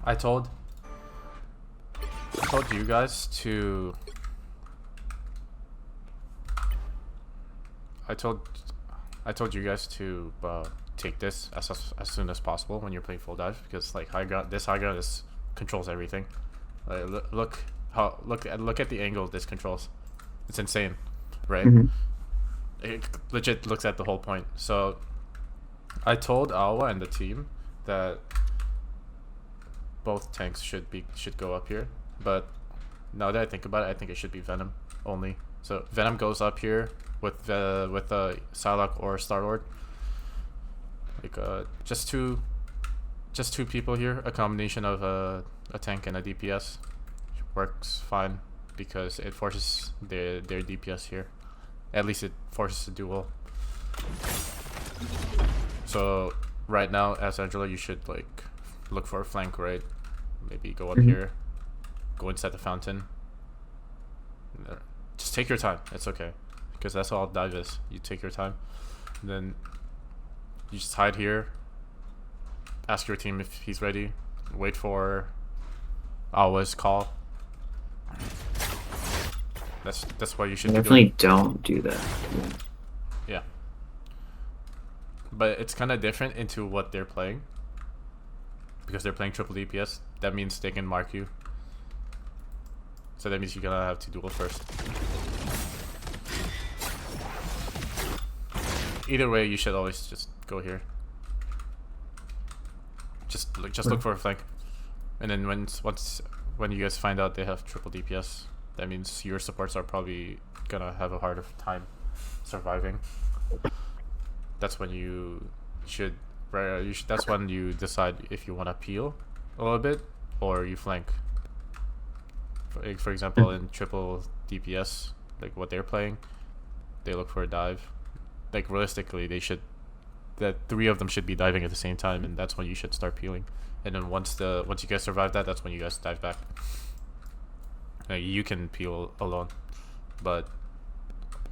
I told you guys to. I told you guys to take this as soon as possible when you're playing full dive, because like high ground this controls everything. Like, look at the angle this controls. It's insane, right? Mm-hmm. It legit looks at the whole point. So I told Awa and the team that both tanks should go up here, but now that I think about it, I think it should be Venom only. So Venom goes up here with Psylocke or Star-Lord. Like just two people here. A combination of a tank and a DPS works fine because it forces their DPS here. At least it forces a duel. So right now, as Angela, you should like look for a flank, right? Maybe go up here, go inside the fountain. Just take your time. It's okay, because that's all dive is. You take your time, and then you just hide here. Ask your team if he's ready. Wait for Awa's call. That's what you should Definitely be doing. don't do that. Yeah. But it's kind of different into what they're playing. Because they're playing triple DPS, that means they can mark you. So that means you're gonna have to duel first. Either way, you should always just go here. Just look for a flank, and then when you guys find out they have triple DPS, that means your supports are probably gonna have a harder time surviving. That's when you should. That's when you decide if you want to peel a little bit or you flank. For example, in triple DPS, like what they're playing, they look for a dive. Like realistically, the three of them should be diving at the same time, and that's when you should start peeling. And then once you guys survive that, that's when you guys dive back. You can peel alone, but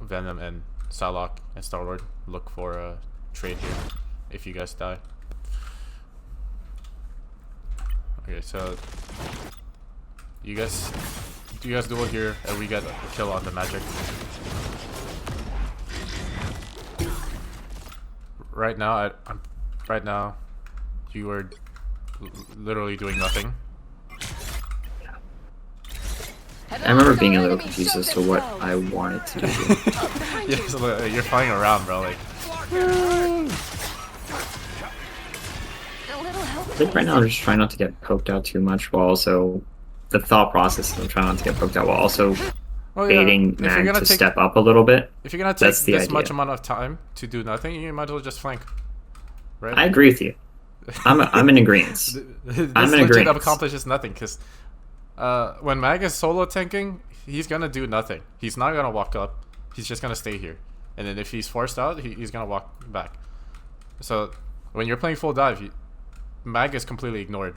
Venom and Psylocke and Star-Lord look for a trade here if you guys die. Okay, so do you guys duel here and we get a kill on the magic. Right now you are literally doing nothing. I remember being a little confused as to what I wanted to do. Yeah, so you're flying around, bro. Like, I think right now I'm just trying not to get poked out too much, while also the thought process of trying not to get poked out, while also baiting Mag to step up a little bit. If you're gonna take this much amount of time to do nothing, you might as well just flank. Right? I agree with you. I'm in agreement. I'm in agreement. Accomplishes nothing because when Mag is solo tanking, he's gonna do nothing. He's not gonna walk up. He's just gonna stay here, and then if he's forced out, he's gonna walk back. So when you're playing full dive, Mag is completely ignored.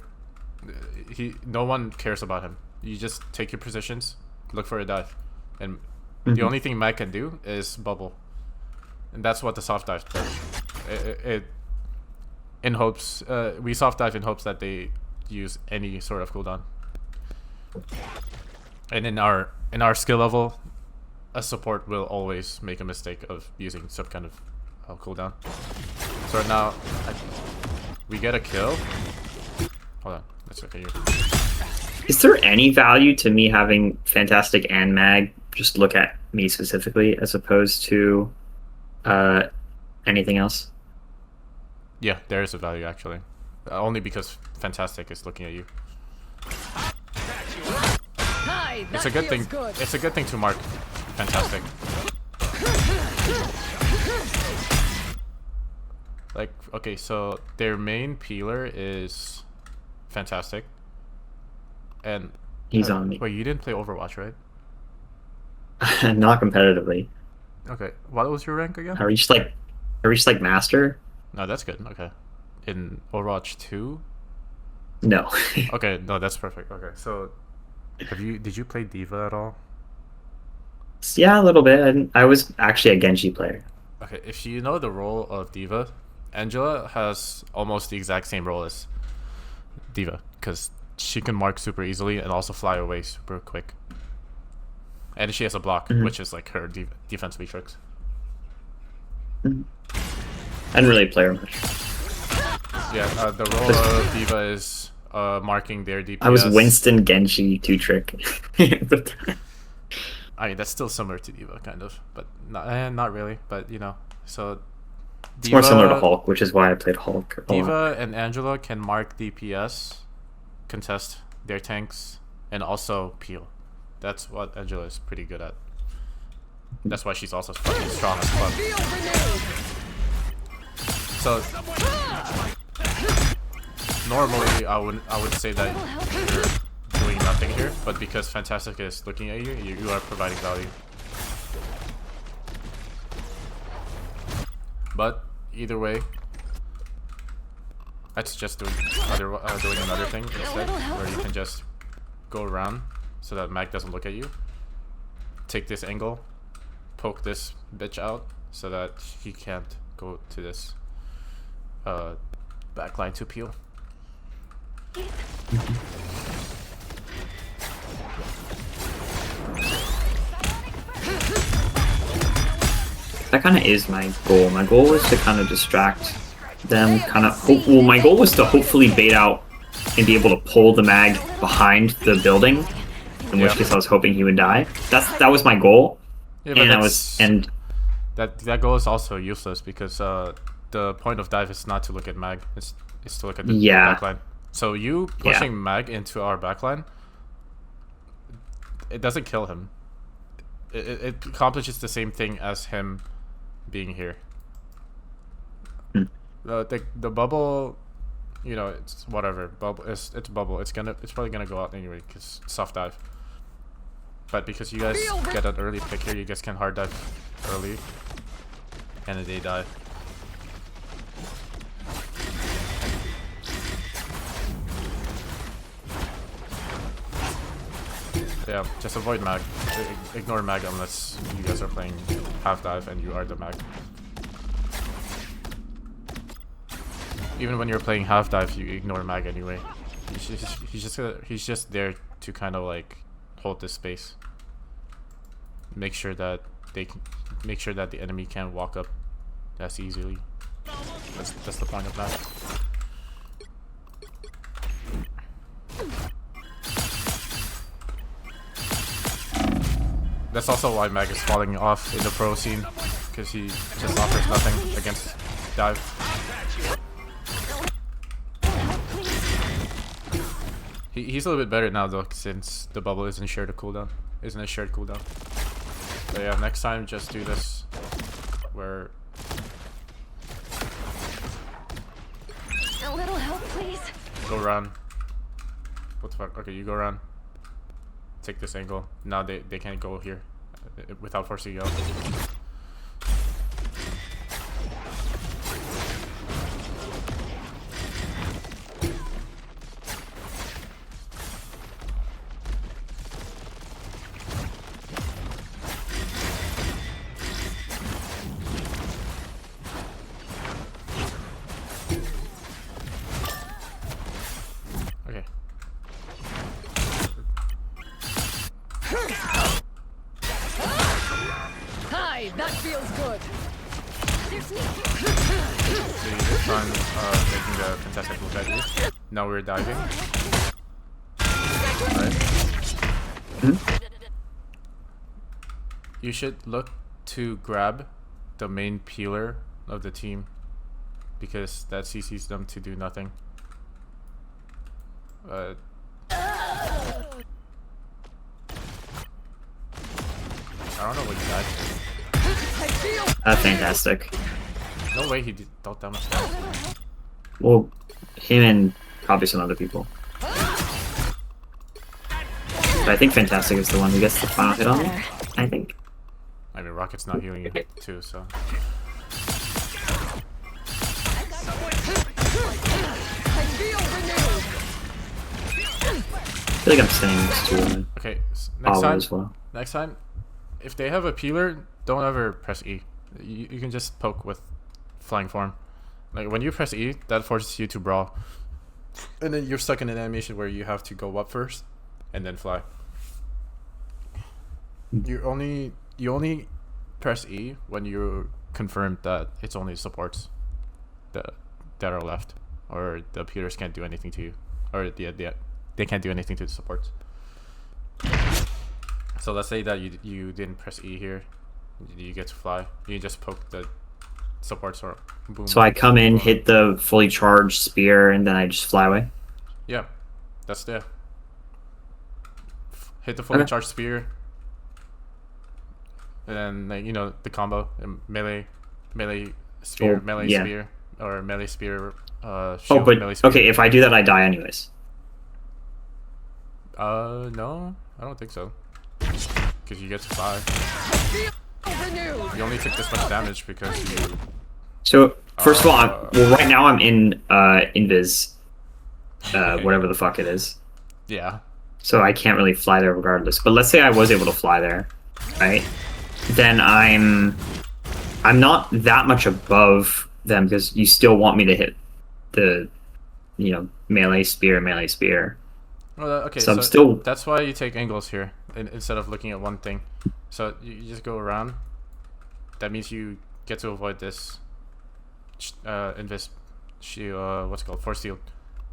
No one cares about him. You just take your positions, look for a dive, and the only thing Mag can do is bubble, and that's what the soft dive does. In hopes we soft dive in hopes that they use any sort of cooldown. And in our skill level, a support will always make a mistake of using some kind of cooldown. So right now, we get a kill. Hold on, let's look at you. Is there any value to me having Fantastic and Mag just look at me specifically, as opposed to anything else? Yeah, there is a value actually. Only because Fantastic is looking at you. It's a good thing. It's a good thing to mark Fantastic. Like, okay, so their main peeler is Fantastic, and he's on me. Wait, you didn't play Overwatch, right? Not competitively. Okay, what was your rank again? I reached like master. No, that's good. Okay, in Overwatch 2. No. Okay, no, that's perfect. Okay, so did you play Diva at all? Yeah, a little bit. I was actually a Genji player. Okay, if you know the role of Diva, Angela has almost the exact same role as Diva, because she can mark super easily and also fly away super quick. And she has a block, which is like her defense matrix. I didn't really play her much. Yeah, the role of D.Va is marking their DPS. I was Winston Genji 2-trick. I mean, that's still similar to D.Va, kind of, but not really. But you know, so it's more similar to Hulk, which is why I played Hulk. D.Va and Angela can mark DPS, contest their tanks, and also peel. That's what Angela is pretty good at. That's why she's also fucking strong as fuck. So normally I would say that you're doing nothing here, but because Fantastic is looking at you, you are providing value. But either way, let's just doing another thing instead, where you can just go around so that Mag doesn't look at you. Take this angle, poke this bitch out so that he can't go to this backline to peel. That kind of is my goal. My goal was to kind of distract them, well, my goal was to hopefully bait out and be able to pull the Mag behind the building, in which case I was hoping he would die. That was my goal. Yeah, but that goal is also useless because the point of dive is not to look at Mag, it's to look at the backline. So you pushing Mag into our backline, it doesn't kill him. It accomplishes the same thing as him being here. The bubble, you know, it's whatever. It's bubble. It's probably gonna go out anyway because soft dive. But because you guys get an early pick here, you guys can hard dive early, and they die. Yeah, just avoid Mag. Ignore Mag unless you guys are playing half dive and you are the Mag. Even when you're playing half dive, you ignore Mag anyway. He's just there to kind of like hold this space. Make sure that the enemy can't walk up as easily. That's the point of Mag. That's also why Mag is falling off in the pro scene, because he just offers nothing against dive. He's a little bit better now though, since the bubble isn't a shared cooldown. But yeah, next time just do this, where a little help, please. Go around. What the fuck? Okay, you go around. Take this angle. Now they can't go here without forcing you out. That feels good. So you just run, making the Fantastic look at you. Now we're diving. Right? You should look to grab the main peeler of the team, because that CCs them to do nothing. I don't know what you died. Fantastic. No way he dealt that much damage. Well, him and probably some other people. But I think Fantastic is the one who gets the final hit on me. I think. I mean, Rocket's not healing you too, so. I feel like I'm staying next to okay, next time, if they have a peeler, don't ever press E. You can just poke with flying form. Like when you press E, that forces you to brawl. And then you're stuck in an animation where you have to go up first, and then fly. You only press E when you're confirmed that it's only supports that are left, or the computers can't do anything to you, or they can't do anything to the supports. So let's say that you didn't press E here, you get to fly. You just poke the supports or boom. So I come in, hit the fully charged spear, and then I just fly away. Yeah, that's the hit the fully charged spear, and then like, you know, the combo melee spear, spear, or melee spear. Shield, but melee spear. okay, if I do that, I die anyways. No, I don't think so. Because you get to fly. You only took this much damage because you. So first of all, right now I'm in invis, whatever the fuck it is. Yeah. So I can't really fly there regardless. But let's say I was able to fly there, right? Then I'm not that much above them because you still want me to hit the, you know, melee spear. Well, okay, so I'm still. That's why you take angles here instead of looking at one thing. So you just go around. That means you get to avoid this invis shield, what's it called, force field,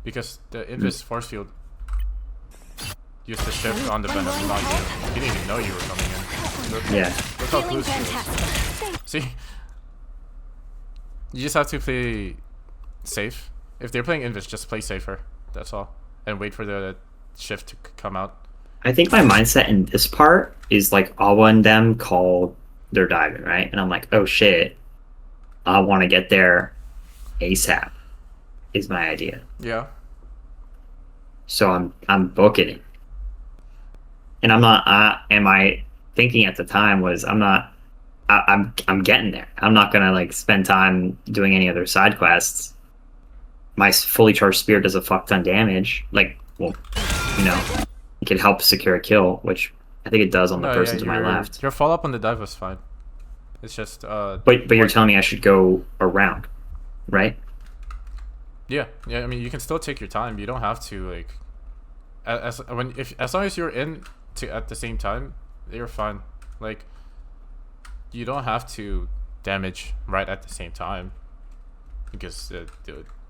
because the invis force field used to shift on the venom, not you. You didn't even know you were coming in. Look how close she is. See, you just have to play safe. If they're playing invis, just play safer. That's all, and wait for the shift to come out. I think my mindset in this part is like Awa and them call they're diving, right? And I'm like, oh shit, I want to get there ASAP is my idea. Yeah. So I'm booking it. And I'm not am I thinking at the time was I'm getting there. I'm not going to like spend time doing any other side quests. My fully charged spear does a fuck ton damage. Like, well, you know, it can help secure a kill, which I think it does on the person to my left. Your follow up on the dive was fine. It's just But you're telling me I should go around, right? Yeah. I mean, you can still take your time. You don't have to like, as long as you're in at the same time, you're fine. Like, you don't have to damage right at the same time, because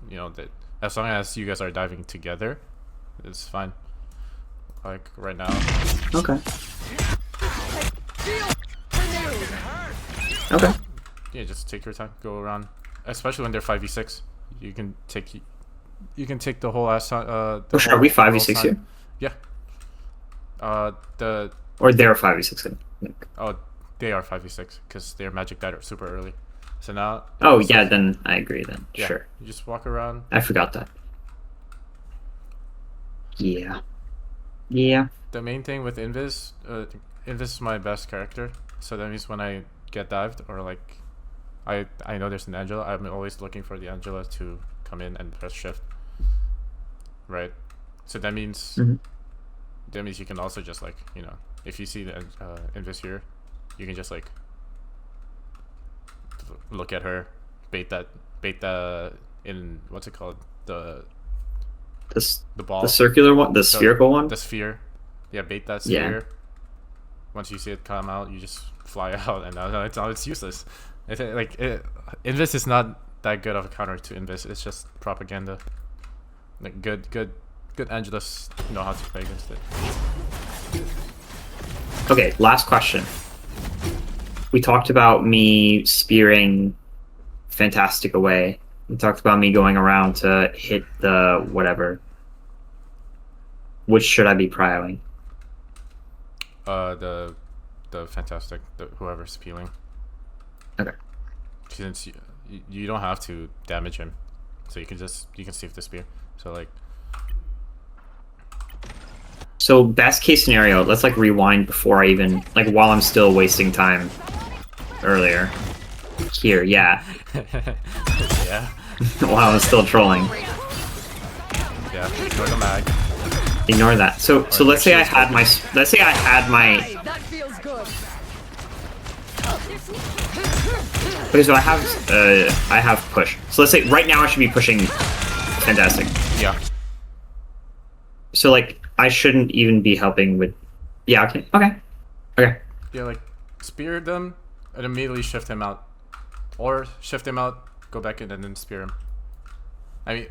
you know that as long as you guys are diving together, it's fine. Like right now. Okay. Okay. Yeah, just take your time, go around. Especially when they're 5v6, you can take the whole ass. Are we 5v6 here? Yeah. Or they're 5v6. Oh, they are 5v6 because their magic died super early. So now. Oh yeah, then I agree. Then yeah, sure. You just walk around. I forgot that. Yeah. The main thing with Invis, Invis is my best character. So that means when I get dived, or like I know there's an Angela, I'm always looking for the Angela to come in and press shift. Right. So that means you can also just like, you know, if you see the Invis here, you can just like look at her, bait the in what's it called, the ball, the circular one, the spherical one, the sphere. Yeah, bait that sphere. Once you see it come out, you just fly out, and it's useless. Invis is not that good of a counter to Invis. It's just propaganda. Like good Angelas know how to play against it. Okay, last question. We talked about me spearing Fantastic away. We talked about me going around to hit the whatever. Which should I be prioing? The Fantastic, whoever's peeling. Okay. Since you don't have to damage him, so you can save the spear. So like. So best case scenario, let's like rewind before I even like while I'm still wasting time earlier. Here, yeah. Yeah. While I'm still trolling. Yeah. Ignore the mag. Ignore that. So let's say I had my That feels good. Okay, so I have push. So let's say right now I should be pushing Fantastic. Yeah. So like I shouldn't even be helping with. Yeah. Okay. Okay. Okay. Yeah, like spear them and immediately shift him out, or shift him out, go back in, and then spear him. I mean,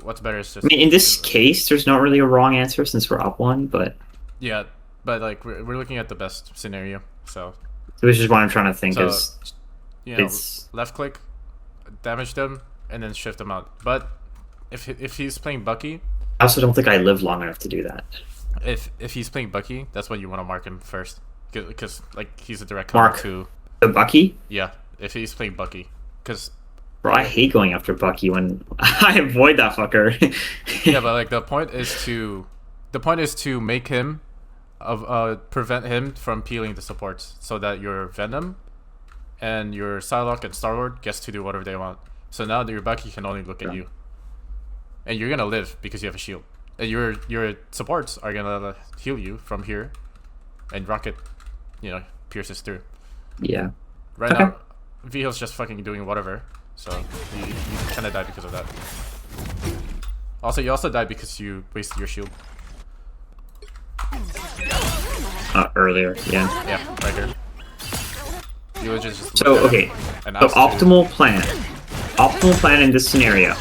what's better is just. I mean, in this case, there's not really a wrong answer since we're up one, but Yeah, but like we're looking at the best scenario, so. which is what I'm trying to think. So, Is you know, it's left click, damage them, and then shift them out. But if he's playing Bucky, I also don't think I live long enough to do that. if he's playing Bucky, that's when you want to mark him first, because like he's a direct Mark. counter to. The Bucky? Yeah, if he's playing Bucky, because. Bro, I hate going after Bucky when I avoid that fucker. Yeah, but like the point is to make him prevent him from peeling the supports, so that your Venom and your Psylocke and Star-Lord gets to do whatever they want. So now that your Bucky can only look at you, and you're gonna live because you have a shield, and your supports are gonna heal you from here, and Rocket, pierces through. Yeah. Right Okay. now, Vihil's just fucking doing whatever, so you kind of die because of that. Also, you also died because you wasted your shield. Earlier, yeah. Yeah, right here. You legit just So, looked at okay. him and So asked to- optimal plan. Optimal plan in this scenario.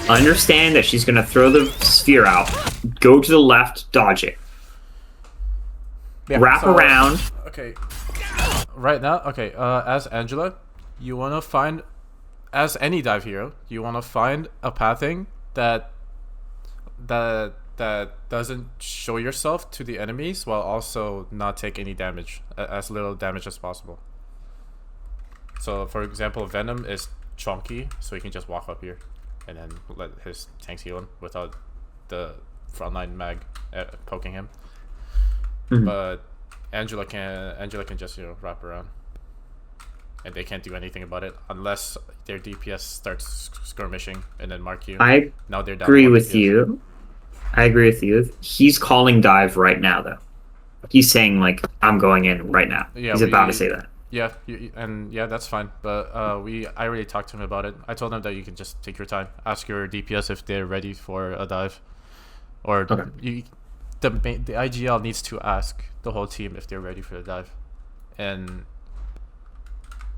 Understand that she's gonna throw the sphere out. Go to the left, dodge it. Yeah, Wrap so- around. Okay. Right now, okay. As Angela, you wanna find, as any dive hero, you wanna find a pathing that doesn't show yourself to the enemies while also not take any damage, as little damage as possible. So, for example, Venom is chunky, so he can just walk up here and then let his tanks heal him without the frontline mag poking him. Mhm. But Angela can just wrap around, and they can't do anything about it unless their DPS starts skirmishing and then mark you. I Now they're down agree one with DPS. you. I agree with you. He's calling dive right now, though. He's saying like, "I'm going in right now." Yeah, He's about to say that. Yeah, and that's fine. But I already talked to him about it. I told him that you can just take your time, ask your DPS if they're ready for a dive, or Okay. the IGL needs to ask the whole team if they're ready for the dive, and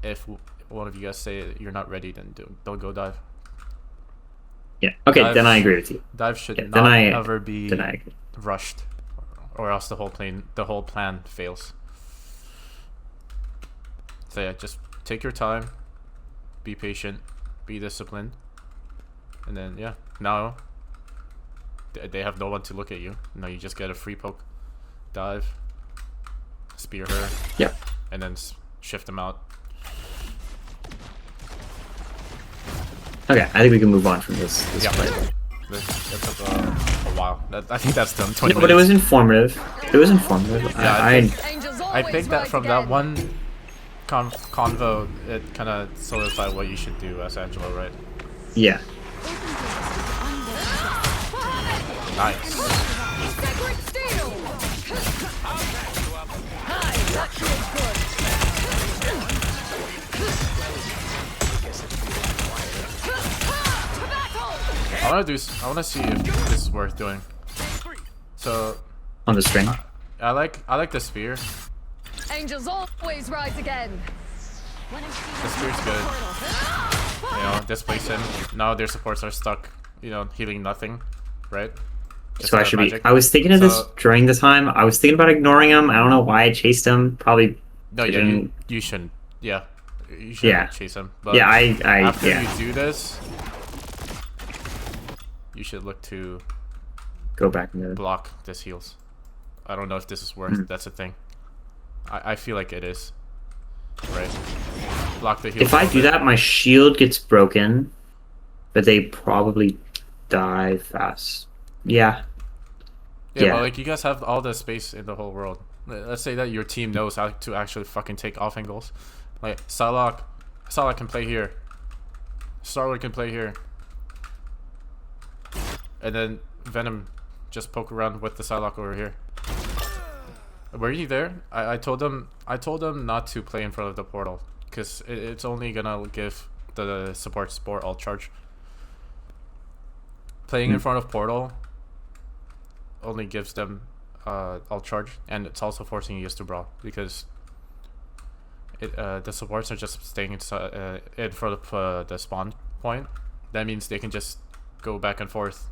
if one of you guys say you're not ready, then don't go dive. Yeah. Okay. Dive- Then I agree with you. Dive should Yeah, then not I- ever be Then I agree. rushed, or else the whole plan fails. So yeah, just take your time, be patient, be disciplined, and then yeah, now they have no one to look at you. Now you just get a free poke, dive, spear her, Yep. and then shift them out. Okay. I think we can move on from this. Yeah, play. that took a while. I think that's done. 20 No, but it minutes. was informative. It was informative. Yeah, I I think that from that one convo, it kind of solidified what you should do as Angelo, right? yeah. Nice. I want to see if this is worth doing. So On the string. I like the spear. Angels always rise again. The spear's good. Displace him. Now their supports are stuck. Healing nothing, right? Just So I out of should be. magic. I was thinking of this So- during the time. I was thinking about ignoring him. I don't know why I chased him. Probably. No, yeah, didn't- you shouldn't. Yeah, you shouldn't Yeah. chase him. But Yeah. after Yeah. you do this, you should look to Go back into. block this heals. I don't know if this is worth. Mhm. That's the thing. I feel like it is. Right. Block the heals. If I do that, my shield gets broken, but they probably die fast. Yeah. Yeah, Yeah. but like you guys have all the space in the whole world. Let's say that your team knows how to actually fucking take off angles. Like Psylocke can play here. Star-Lord can play here. And then Venom just poke around with the Psylocke over here. Were you there? I told them not to play in front of the portal because it's only gonna give the support sport all charge. Playing in front of portal only gives them ult charge, and it's also forcing you guys to brawl because the supports are just staying inside, in front of the spawn point. That means they can just go back and forth,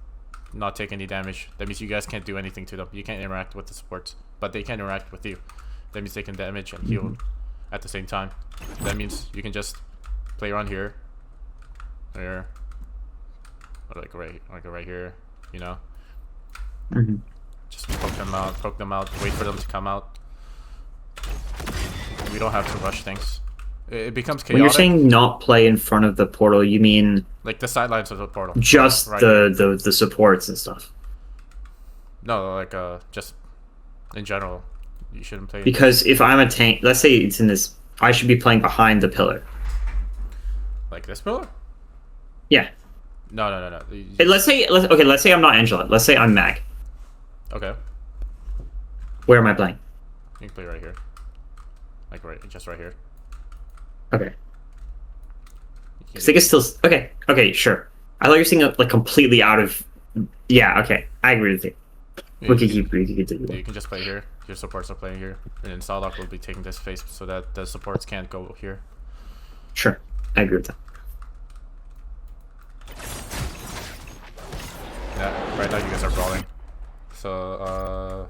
not take any damage. That means you guys can't do anything to them. You can't interact with the supports, but they can interact with you. That means they can damage and heal at the same time. That means you can just play around here, or like right here, you know. Just poke them out, wait for them to come out. We don't have to rush things. It becomes chaotic. When you're saying not play in front of the portal, you mean like the sidelines of the portal? Just right the supports and stuff. No, like just in general, you shouldn't play. Because if I'm a tank, let's say it's in this, I should be playing behind the pillar. Like this pillar? Yeah. No. Hey, let's say I'm not Angela. Let's say I'm Mag. Okay. Where am I playing? You can play right here. Like just right here. Okay. Because they can still. Okay, sure. I thought you were saying like completely out of. Yeah. Okay, I agree with you. We can keep. You can just play here. Your supports are playing here, and then Salak will be taking this face so that the supports can't go here. Sure, I agree with that. Yeah, right now you guys are brawling. So,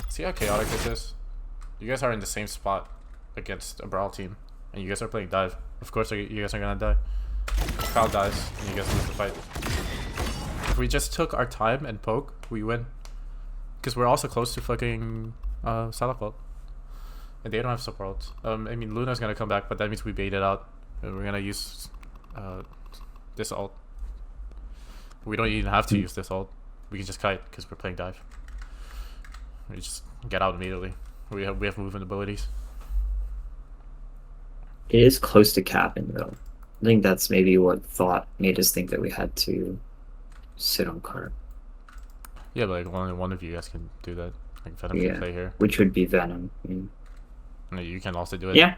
see how chaotic this is? You guys are in the same spot against a brawl team, and you guys are playing dive. Of course, you guys are gonna die. Kyle dies, and you guys lose the fight. If we just took our time and poke, we win. Because we're also close to fucking Salakot. And they don't have support. I mean, Luna's gonna come back, but that means we bait it out. And we're gonna use this ult. We don't even have to use this ult. We can just kite because we're playing dive. We just get out immediately. We have movement abilities. It is close to capping though. I think that's maybe what thought made us think that we had to sit on cart. Yeah, but like only one of you guys can do that. Like Venom can play here. Which would be Venom. I mean, no, you can also do it. Yeah.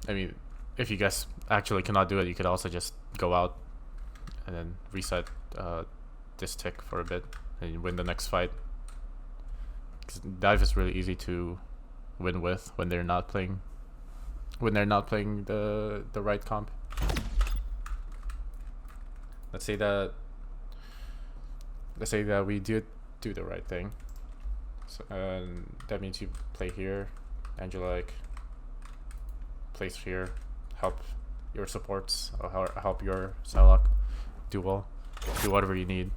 I mean, if you guys actually cannot do it, you could also just go out and then reset this tick for a bit and you win the next fight. Because dive is really easy to win with when they're not playing the right comp. Let's say that we do the right thing. So, that means you play here, Angelic plays here, help your supports, or help your Salak do well, do whatever you need.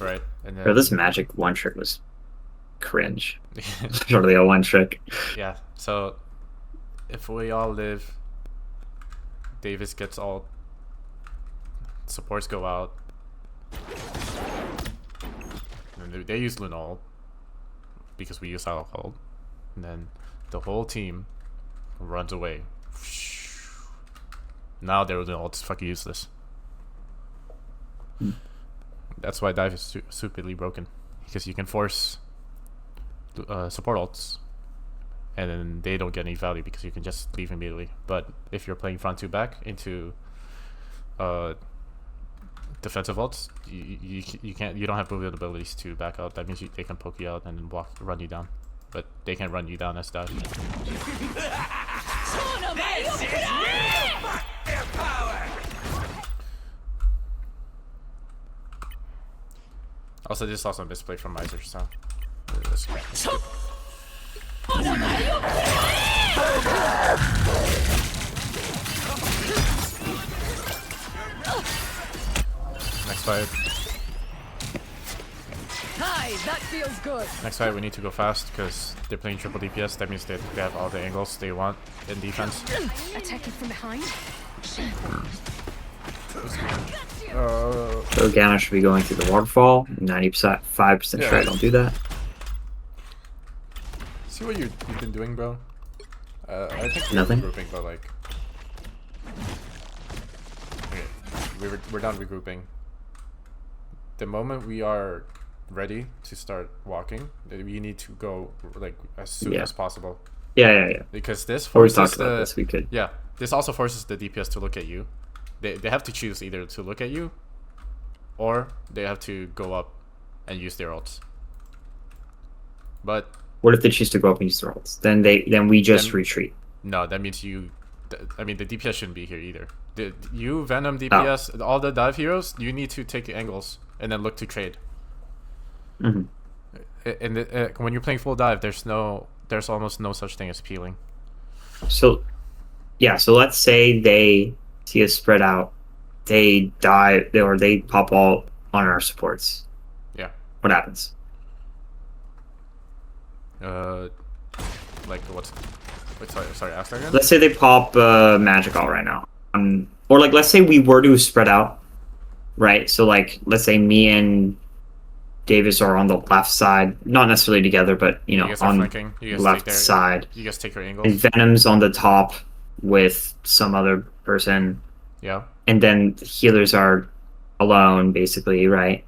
Right, and then bro, this magic one trick was cringe. Totally a one trick. Yeah, so if we all live, Davis gets all, supports go out, and they use Luna ult because we use Salak ult, and then the whole team runs away. Now their Luna ult is fucking useless. That's why dive is stupidly broken, because you can force support ults and then they don't get any value because you can just leave immediately. But if you're playing front to back into defensive ults, you don't have movement abilities to back out. That means they can poke you out and then run you down, but they can run you down as dive. Also, this is also a misplay from Miser, so next fight. Hi, that feels good. Next fight, we need to go fast because they're playing triple DPS. That means they have all the angles they want in defense. Attacking from behind. So Gamma should be going through the waterfall. 90%, 5% sure I don't do that. See what you've been doing, bro? I think we're Nothing. regrouping, but like, okay, we're done regrouping. The moment we are ready to start walking, we need to go like as soon as possible. Yeah. Because this Or we forces talked about the this. We could. yeah. This also forces the DPS to look at you. They have to choose either to look at you, or they have to go up and use their ults. But What if they choose to go up and use their ults? Then we just retreat. no, that means you. I mean, the DPS shouldn't be here either. You Venom DPS, all the dive heroes, you need to take angles and then look to trade. Mm-hmm. And when you're playing full dive, there's almost no such thing as peeling. So, yeah. So let's say they see us spread out, they die, or they pop all on our supports. Yeah. What happens? Like what's? Wait, sorry. Ask that again. Let's say they pop Magic All right now, or like let's say we were to spread out, right? So like let's say me and Davis are on the left side, not necessarily together, but you know, guys are on flanking. You guys left take side. You guys take your And angles. Venom's on the top with some other person, Yeah. and then the healers are alone, basically, right?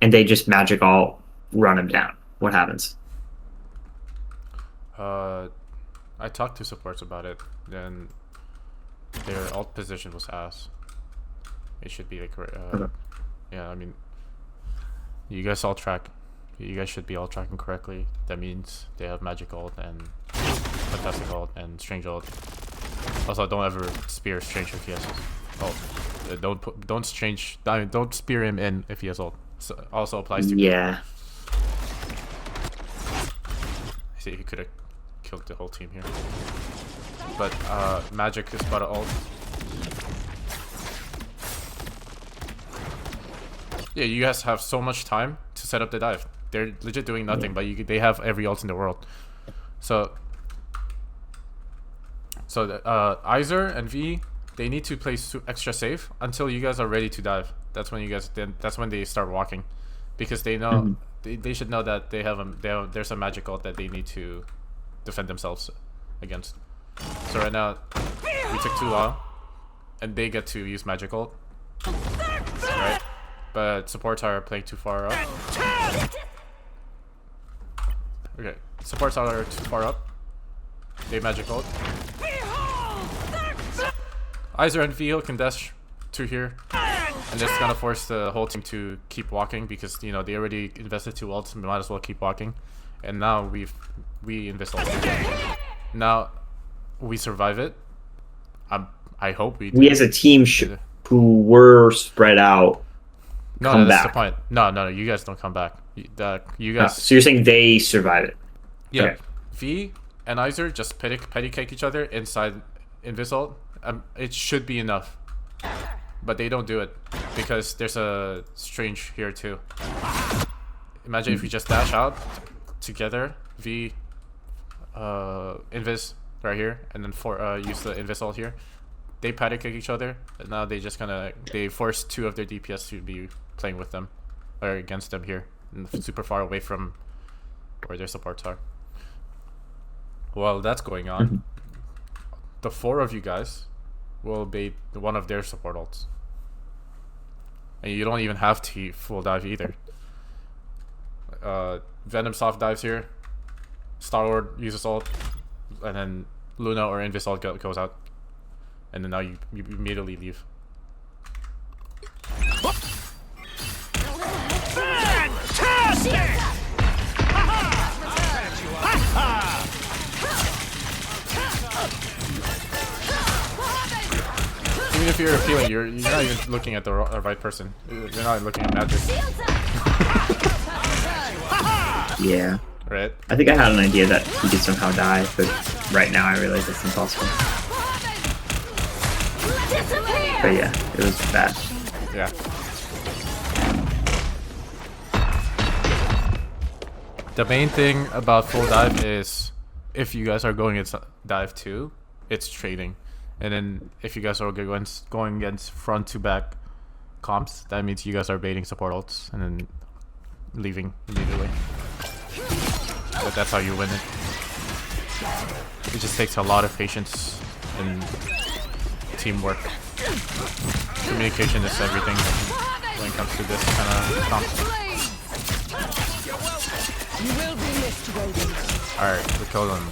And they just Magic All run him down. What happens? I talked to supports about it. Then their alt position was ass. It should be like, Okay. yeah. I mean, you guys all track. You guys should be all tracking correctly. That means they have magic ult and fantastic ult and strange ult. Also, don't ever spear strange if he has ult. Don't spear him in if he has ult. So, also applies to Yeah. See, he could have killed the whole team here. But magic is about to ult. Yeah, you guys have so much time to set up the dive. They're legit doing nothing, but they have every ult in the world. So Iser and V, they need to play extra safe until you guys are ready to dive. That's when they start walking, because they know they should know that there's a magic ult that they need to defend themselves against. So right now we took too long, and they get to use magic ult, right? But supports are playing too far up. Okay, supports are too far up. They magic ult. Iser and Vio can dash to here, and that's gonna force the whole team to keep walking, because you know they already invested 2 ults. We might as well keep walking. And now we invest ult. Now we survive it. I hope we do. We as a team who were spread out. No, that's the point. No, you guys don't come back. You guys. So you're saying they survive it? Yeah. Okay. V and Iser just petty cake each other inside Invisult. It should be enough, but they don't do it because there's a strange here too. Imagine if we just dash out together, V, Invis right here, and then use the Invisult here. They patty cake each other, and now they just they force 2 of their DPS to be playing with them or against them here, and super far away from where their supports are. While that's going on, the 4 of you guys will bait one of their support ults, and you don't even have to full dive either. Venom soft dives here, Star-Lord uses ult, and then Luna or Invis ult goes out, and then now you immediately leave. Even if you're appealing, you're not even looking at the right person. You're not looking at magic. Yeah. Right? I think I had an idea that he could somehow die, but right now I realize it's impossible. But yeah, it was bad. Yeah. The main thing about full dive is if you guys are going against dive 2, it's trading. And then if you guys are going against front to back comps, that means you guys are baiting support ults and then leaving immediately. But that's how you win it. It just takes a lot of patience and teamwork. Communication is everything when it comes to this kind of comp. Alright, we killed him.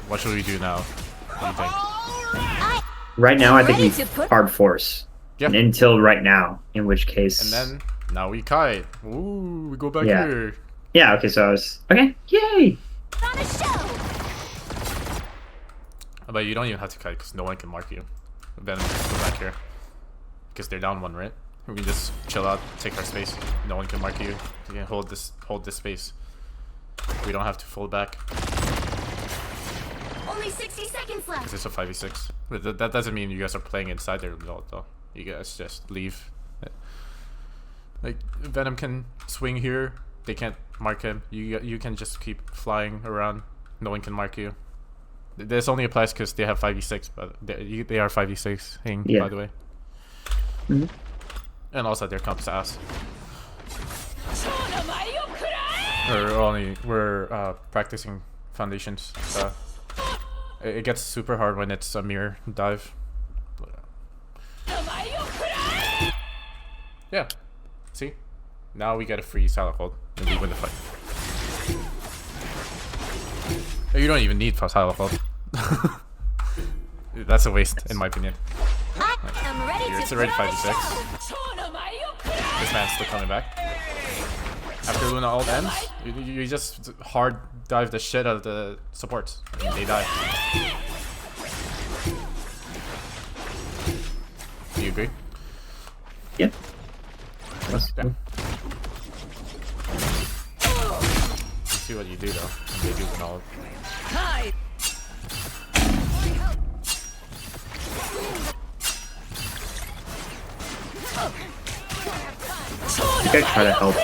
what should we do now? What do you think? Right now, I think Ready we to put- hard force. Yeah. Until right now, in which case. And then now we kite. Ooh, we go back Yeah. here. Yeah. Okay. So I was okay. Yay! On a show. But you don't even have to kite because no one can mark you. Then just go back here because they're down one, right? We can just chill out, take our space. No one can mark you. You can hold this space. We don't have to fold back Only 60 seconds left. because it's a 5v6. But that doesn't mean you guys are playing inside their result though. You guys just leave. Like Venom can swing here. They can't mark him. You can just keep flying around. No one can mark you. This only applies because they have 5v6, but they are 5v6ing, Yeah. by the way. Mhm. And also their comp's ass. 超のマリオくらえ We're practicing foundations. So it gets super hard when it's a mirror dive. のマリオくらえ Yeah. See? Now we get a free salad hold and we win the fight. You don't even need salad hold. That's a waste, in my opinion. I am ready Here, to it's already put on a 5v6. show. 超のマリオくらえ This man's still coming back. After Luna ult ends, you just hard dive the shit out of the supports. And they die. Do you agree? Yeah. That's Yeah. Let's see what you do though. When they do win ult. はい I think I try to help.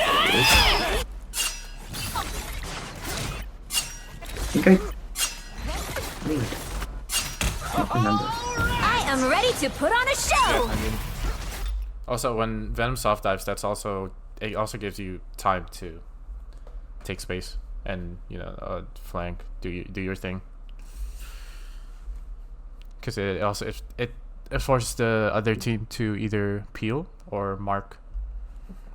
I think Wait. I don't remember. I am ready to put on a Yeah, show. I mean, also when Venom soft dives, it also gives you time to take space and flank, do your thing. Because it also it forces the other team to either peel or mark.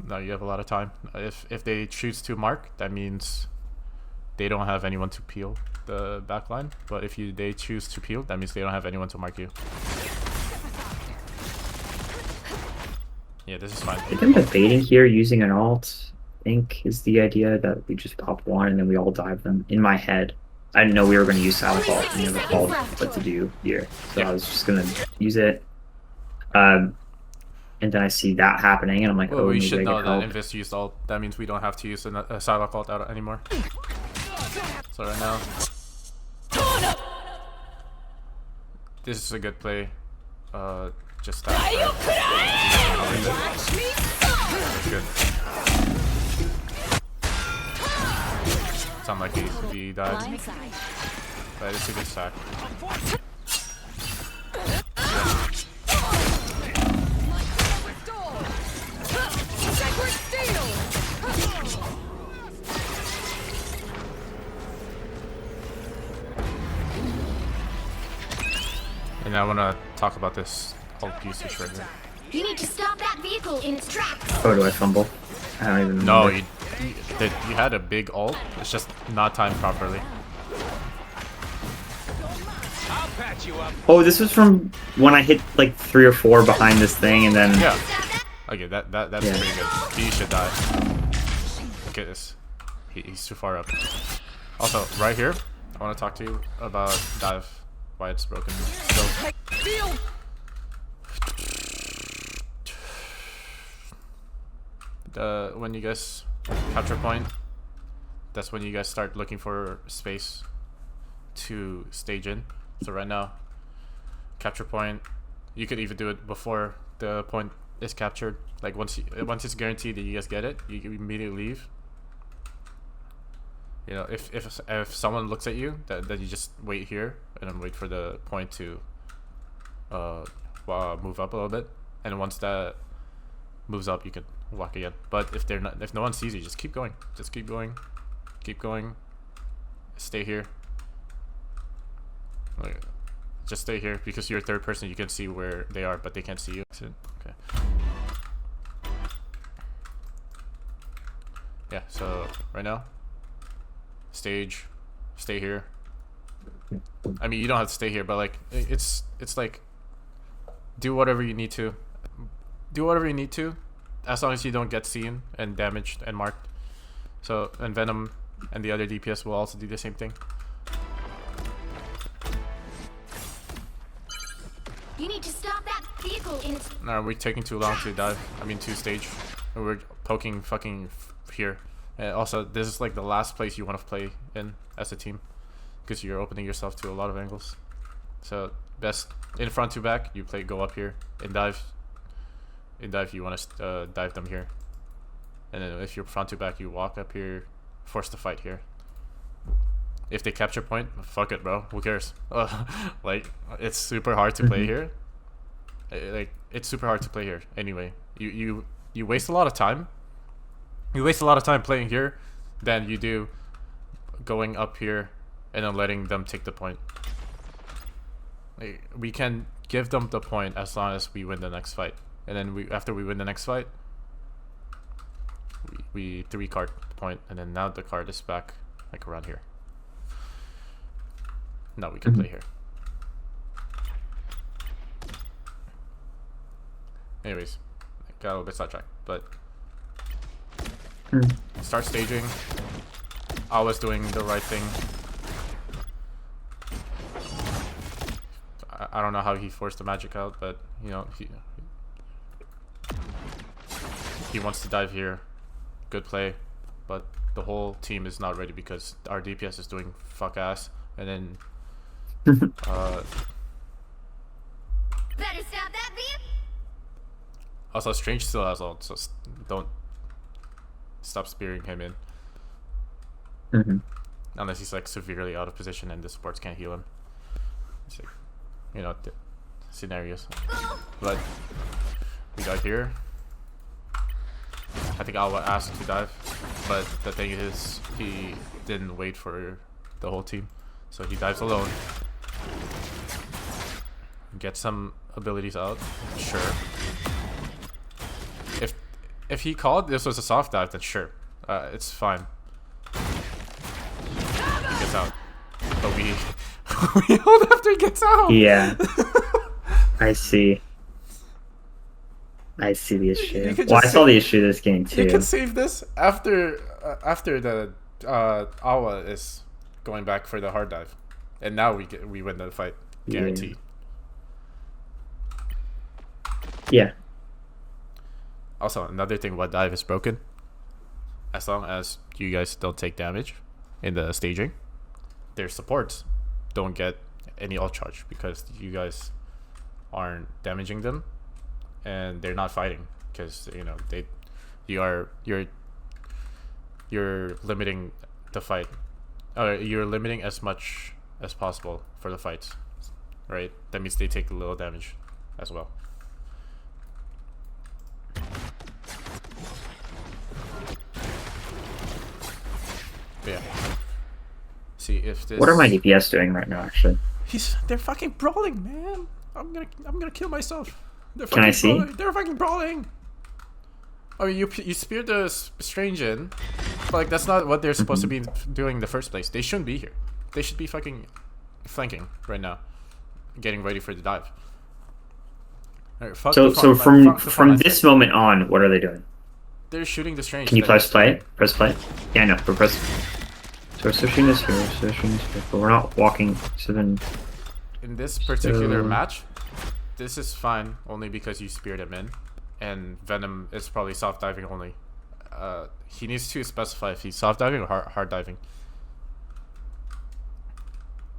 Now you have a lot of time. If they choose to mark, that means they don't have anyone to peel the backline. But if they choose to peel, that means they don't have anyone to mark you. Yeah, this is fine. I think I'm debating here using an alt. I think is the idea that we just pop one and then we all dive them. In my head, I didn't know we were going to use Salad Vault. I never called what to do here, so I was just going to use it. And then I see that happening, and I'm like, Well, oh, we maybe should I know get that help. Invis used ult. That means we don't have to use a Psylocke ult out anymore. So right now, this is a good play. Just that. That's good. It's unlucky if he died, Blindside. but it's a good stack. And I want to talk about this ult usage right here. You need to stop that vehicle in its tracks. Oh, do I fumble? I don't even No, remember. you had a big ult. It's just not timed properly. I'll patch you up. Oh, this was from when I hit like 3 or 4 behind this thing, and then Yeah. Okay, that's Yeah. pretty good. He should die. Look at this. He's too far up. Also, right here, I want to talk to you about dive. Why it's broken. So, when you guys capture point, that's when you guys start looking for space to stage in. So right now, capture point, you could even do it before the point is captured. Like once it's guaranteed that you guys get it, you can immediately leave. You know, if someone looks at you, then you just wait here and then wait for the point to move up a little bit, and once that moves up, you can walk again. But if no one sees you, just keep going. Just keep going. Keep going. Stay here. Like, just stay here because you're third person. You can see where they are, but they can't see you. Okay. Yeah. So right now, stage, stay here. I mean, you don't have to stay here, but like it's like do whatever you need to. Do whatever you need to, as long as you don't get seen and damaged and marked. So, and Venom and the other DPS will also do the same thing. You need to stop that vehicle in its. No, we're taking too long to dive. I mean, to stage. We're poking fucking here. And also, this is like the last place you want to play in as a team, because you're opening yourself to a lot of angles. So, best in front to back, you go up here and dive. In dive, you want to dive them here, and then if you're front to back, you walk up here, force the fight here. If they capture point, fuck it, bro. Who cares? Like, it's super hard to play here. Like, it's super hard to play here. Anyway, you waste a lot of time. You waste a lot of time playing here, than you do going up here and then letting them take the point. Like, we can give them the point as long as we win the next fight. And then after we win the next fight, we 3-card the point, and then now the card is back like around here. Now we can play here. Anyways, got a little bit sidetracked, but start staging. I was doing the right thing. I don't know how he forced the magic out, but you know, he wants to dive here. Good play, but the whole team is not ready because our DPS is doing fuck ass, and then Better stop that vehicle. also Strange still has ult, so don't stop spearing him in. Unless he's like severely out of position and the supports can't heal him. It's like, you know, scenarios. But we dive here. I think I'll ask to dive, but the thing is, he didn't wait for the whole team, so he dives alone. Get some abilities out, sure. If he called this was a soft dive, then sure, it's fine. He gets out, but we we hold after he gets out. Yeah, I see. I see the issue. Well, I saw the issue this game too. You can save this after the Awa is going back for the hard dive, and now we win the fight, guaranteed. Yeah. Also, another thing, what dive is broken. As long as you guys don't take damage in the staging, their supports don't get any ult charge because you guys aren't damaging them. And they're not fighting because you know you're limiting the fight. You're limiting as much as possible for the fights, right? That means they take a little damage as well. But yeah. See if this. What are my DPS doing right now? Actually, they're fucking brawling, man. I'm gonna kill myself. Can I see? They're fucking brawling. I mean, you speared the Strange in, but like that's not what they're supposed to be doing in the first place. They shouldn't be here. They should be fucking flanking right now, getting ready for the dive. Right, so from this moment on, what are they doing? They're shooting the Strange. Can you press play? Press play. Yeah, I know. We're press. So we're switching this here. Switching this here, but we're not walking. So then. In this particular match, this is fine only because you speared him in, and Venom is probably soft diving only. He needs to specify if he's soft diving or hard diving.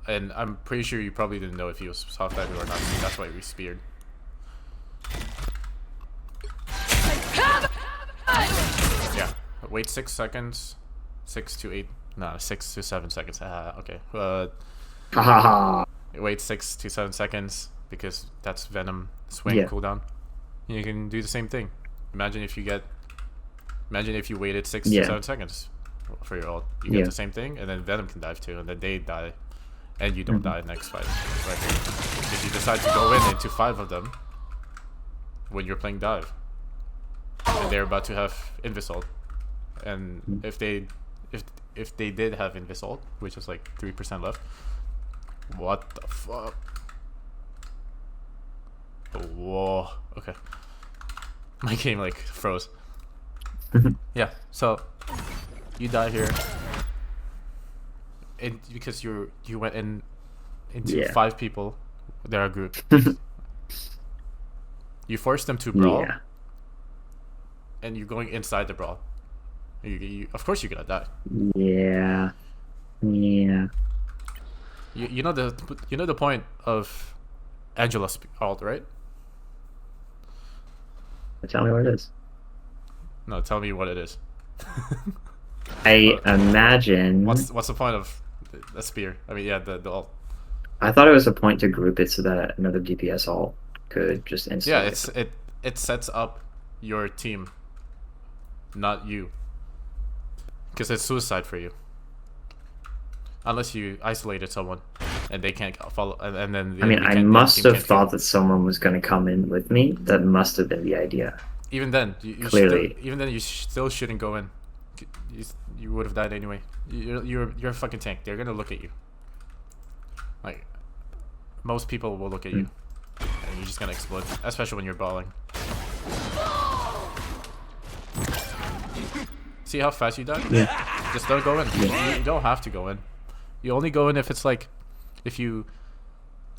And I'm pretty sure you probably didn't know if he was soft diving or not. So that's why we speared. Yeah. Wait 6 seconds. 6 to 8. No, 6 to 7 seconds. Okay. Wait 6 to 7 seconds. Because that's Venom swing cooldown. You can do the same thing. Imagine if you waited 6 to 7 seconds for your ult. You get the same thing, and then Venom can dive too, and then they die, and you don't die next fight. Right here. If you decide to go into 5 of them when you're playing dive, and they're about to have Invis ult, and if they did have Invis ult, which is like 3% left, What the fuck? Whoa. Okay. My game like froze. Yeah. So you die here, because you went into 5 people. They're a group. You force them to brawl, and you're going inside the brawl. Of course you're gonna die. Yeah. You know the point of Angela's ult, right? Tell me what it is. No, tell me what it is. I imagine. What's the point of the spear? I mean, yeah, the ult. I thought it was a point to group it so that another DPS ult could just instantly. Yeah, it sets up your team, not you. Because it's suicide for you. Unless you isolated someone, and they can't follow, and then I mean, I must have thought that someone was going to come in with me. That must have been the idea. Even then, Clearly. you still shouldn't go in. You would have died anyway. You're a fucking tank. They're gonna look at you. Like, most people will look at you, and you're just gonna explode, especially when you're balling. See how fast you die? Yeah. Just don't go in. You don't have to go in. You only go in if it's like, if you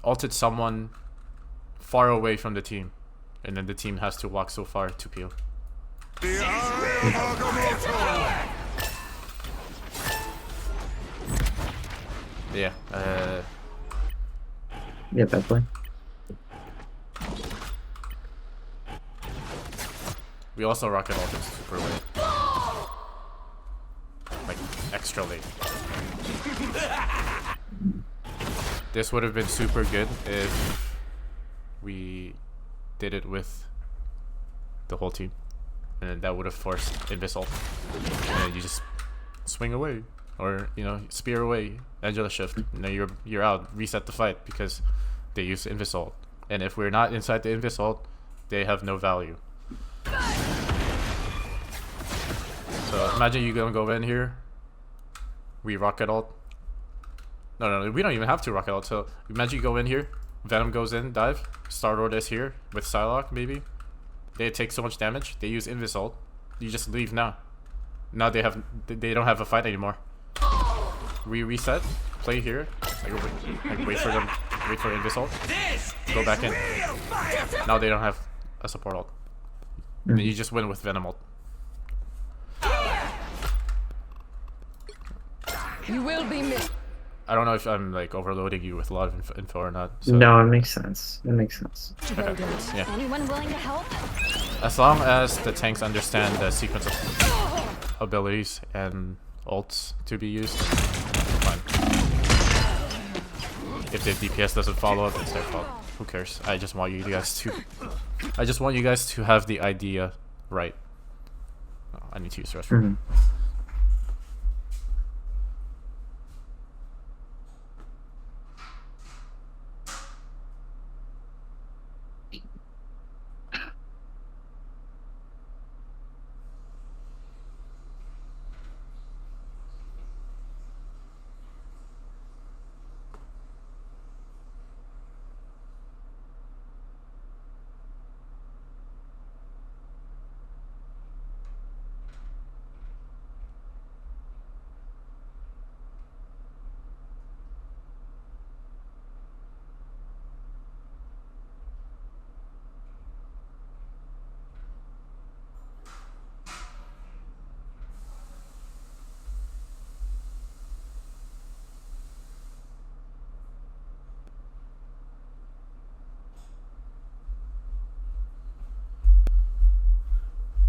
ulted someone far away from the team, and then the team has to walk so far to peel. Yeah. Yeah, bad play. We also rocket ulted super late. Like, extra late. This would have been super good if we did it with the whole team. And then that would have forced Invis ult. And then you just swing away. Or, you know, spear away. Angela shift. And then you're out. Reset the fight because they use Invis ult. And if we're not inside the Invis ult, they have no value. So imagine you gonna go in here. We rocket ult. No, we don't even have to rocket ult. So imagine you go in here. Venom goes in, dive. Star-Lord is here with Psylocke, maybe. They take so much damage. They use Invis ult. You just leave now. Now they don't have a fight anymore. Reset. Play here. Like wait for them. Wait for Invis ult. Go back in. Now they don't have a support ult. And then you just win with Venom ult. You will be missed. I don't know if I'm like overloading you with a lot of info or not. So. No, it makes sense. It makes sense. Okay. Yeah. Anyone willing to help? As long as the tanks understand the sequence of abilities and ults to be used, fine. If the DPS doesn't follow up, it's their fault. Who cares? I just want you guys to have the idea right. Oh, I need to use the restroom.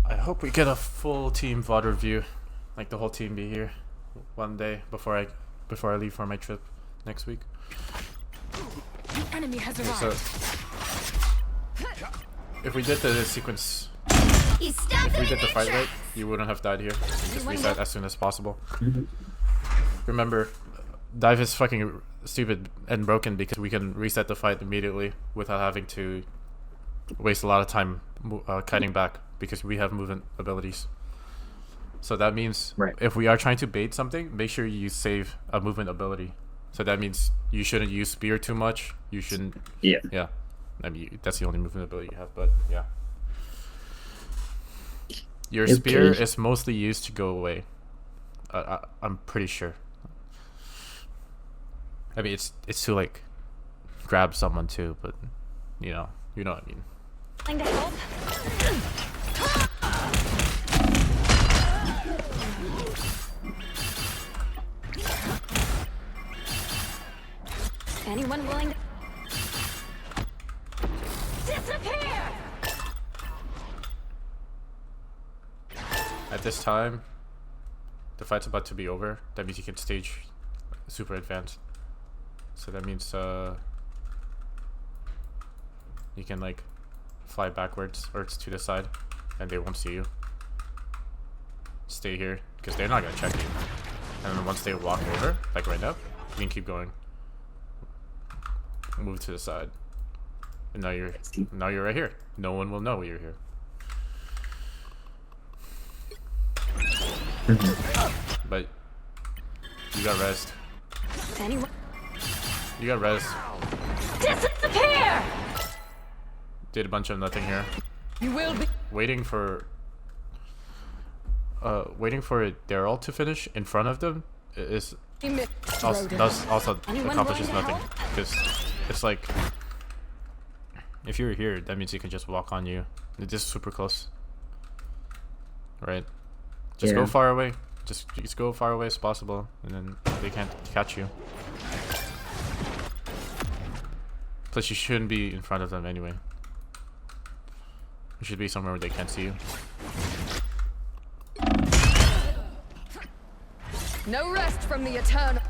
I hope we get a full team VOD review, like the whole team be here one day before I leave for my trip next week. The enemy has So arrived. if we did the sequence, He's if we did the fight right, you wouldn't have died here. You just reset as soon as possible. Remember, dive is fucking stupid and broken because we can reset the fight immediately without having to waste a lot of time kiting back because we have movement abilities. So that means if we are trying to bait something, make sure you save a movement ability So that means you shouldn't use spear too much. You shouldn't. Yeah. Yeah. I mean, that's the only movement ability you have, but yeah. Your spear Okay. is mostly used to go away. I'm pretty sure. I mean, it's to like grab someone too, but you know what I mean. Trying to help? Anyone willing to disappear? At this time, the fight's about to be over. That means you can stage super advanced. So that means you can like fly backwards or it's to the side, and they won't see you. Stay here because they're not gonna check you. And then once they walk over, like right now, you can keep going. Move to the side, and now you're right here. No one will know you're here. But you got rest. Anyone You got res. disappear? Did a bunch of nothing here. You will be. Waiting for Daryl to finish in front of them is also Anyone accomplishes willing to nothing, because it's like if you're here, that means he can just walk on you. It's just super close, right? Just go Yeah. far away. Just go far away as possible, and then they can't catch you. Plus, you shouldn't be in front of them anyway. You should be somewhere where they can't see you. No rest from the eternal.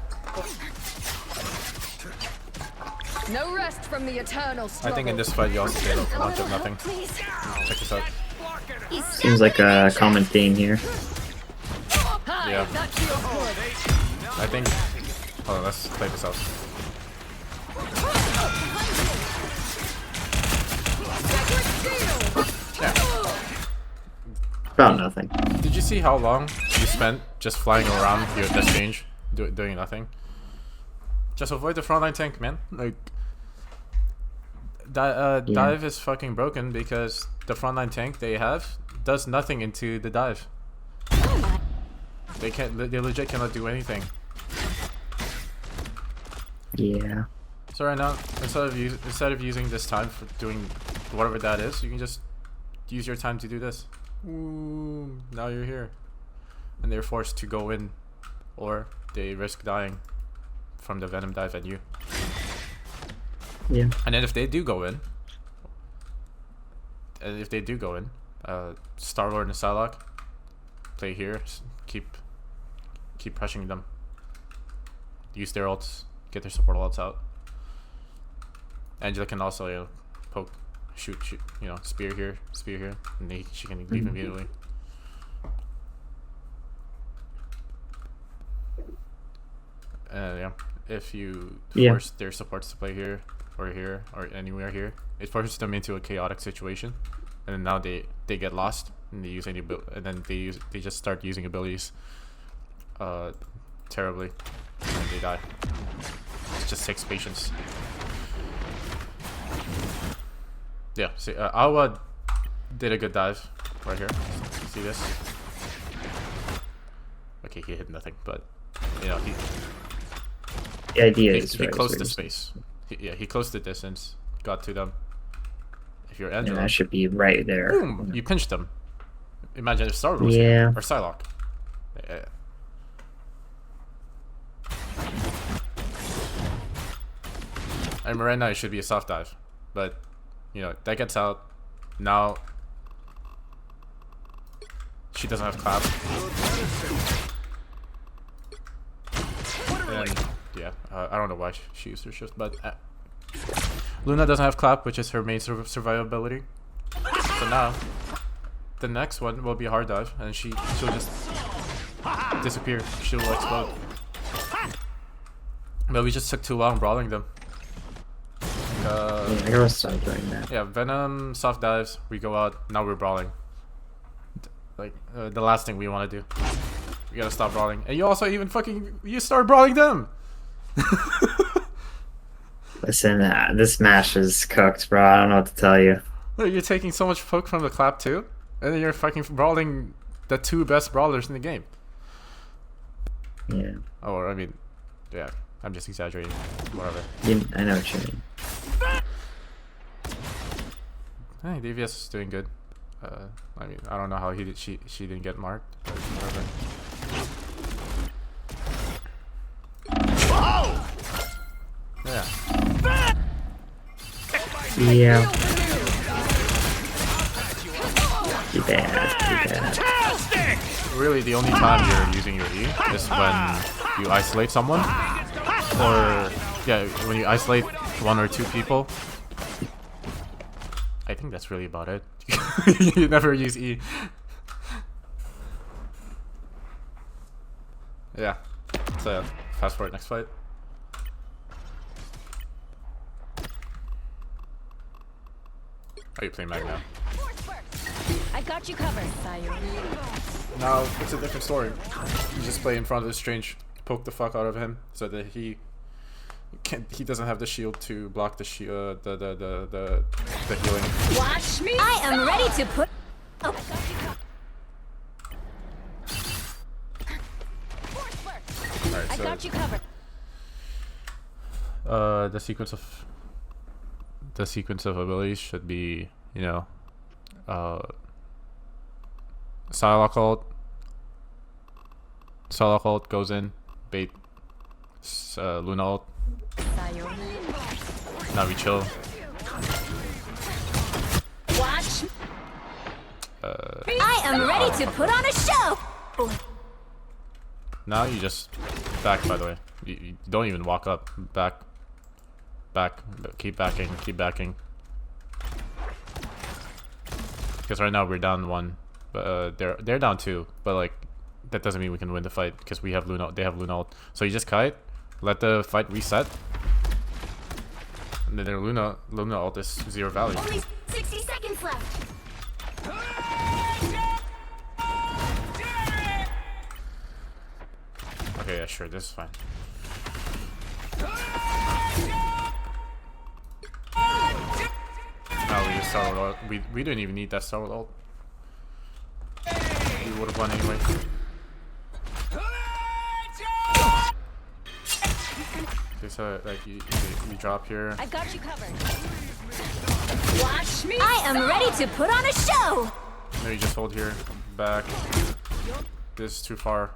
No rest from the eternal I struggle. think in this fight, you also did a bunch of nothing. Please. Check this out. Seems like a common theme here. Hi, Yeah. that feels good. I think. Hold on, let's play this out. About nothing. Did you see how long you spent just flying around your this range, doing nothing? Just avoid the frontline tank, man. Like, Yeah. dive is fucking broken because the frontline tank they have does nothing into the dive. They can't. They legit cannot do anything. Yeah. So right now, instead of using this time for doing whatever that is, you can just use your time to do this. Ooh, now you're here, and they're forced to go in, or they risk dying from the venom dive at you. Yeah. And then if they do go in, Star-Lord and Psylocke play here. Keep pressuring them. Use their ults, get their support ults out. Angela can also, poke, shoot, spear here, and she can leave immediately. Yeah, if you force their supports to play here or anywhere here, it forces them into a chaotic situation, and then now they get lost and they use and then they just start using abilities terribly, and they die. It just takes patience. Yeah, see, Awa did a good dive right here. See this? Okay, he hit nothing, but he The idea is he right, closed so the it's- space. He closed the distance, got to them. If you're And Angela, that should be right there. boom, you pinched them. Imagine if Star was Yeah. here, or Psylocke. I mean, right now it should be a soft dive, but that gets out. Now she doesn't have clap. And yeah, I don't know why she used her shift, but Luna doesn't have clap, which is her main survivability. So now the next one will be a hard dive, and she'll just disappear. She'll explode. But we just took too long brawling them. I gotta stop doing that. Yeah, Venom, soft dives, we go out, now we're brawling. Like, the last thing we want to do. We gotta stop brawling. And you also even you start brawling them! Listen, this match is cooked, bro. I don't know what to tell you. Look, you're taking so much poke from the clap too, and then you're fucking brawling the two best brawlers in the game. Yeah. Or I mean, yeah, I'm just exaggerating. Whatever. I know what you mean. Hey, DVS is doing good. I mean, I don't know how she didn't get marked. But whatever. Yeah. Yeah. Too bad. Really, the only time you're using your E is when you isolate someone, or yeah, when you isolate one or two people. I think that's really about it. You never use E. Yeah. So fast forward next fight. Are you playing Mag now? I got you covered, Sayo. No, it's a different story. You just play in front of the strange, poke the fuck out of him so that he doesn't have the shield to block the shield, the healing. Watch me. I am ready to put. Oh. Alright, I so got you covered. the sequence of abilities should be, you know, Psylocke ult goes in, bait Luna ult. Now we chill. Watch. I am ready to put on a show. Now you just back, by the way. You don't even walk up. Back. Keep backing. Because right now we're down 1. But they're down 2. But like that doesn't mean we can win the fight because we have Luna. They have Luna ult. So you just kite, let the fight reset. And then their Luna ult is 0 value. Only 60 seconds left. Okay, yeah, sure, this is fine. Now we just Star Ult. We didn't even need that Star Ult. We would have won anyway. Okay, so like you drop here. I got you covered. Watch me. I am ready to put on a show. No, you just hold here. Back. This is too far.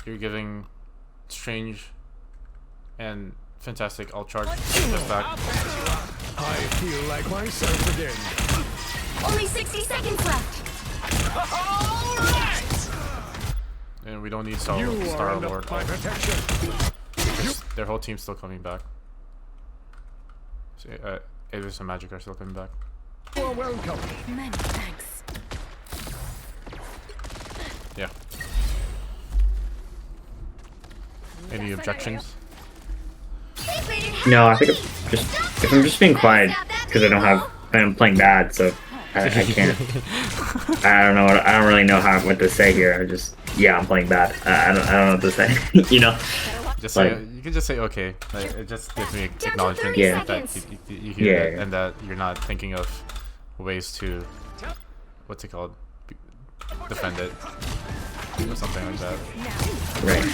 You're giving strange and fantastic ult charge. Just back. I feel like myself again. Only 60 seconds left. And we don't need You are Star under Lord. my protection. Their whole team's still coming back. So, Avis and Magic are still coming back. You are welcome. Many thanks. Yeah. Any objections? No, I think if I'm just being quiet because I'm playing bad, so I can't. I don't really know what to say here. I'm playing bad. I don't know what to say. You know. Just like, say, you can just say okay. Like, it just gives me acknowledgement Yeah. that you hear Yeah. that and that you're not thinking of ways to what's it called, defend it or something like that. right.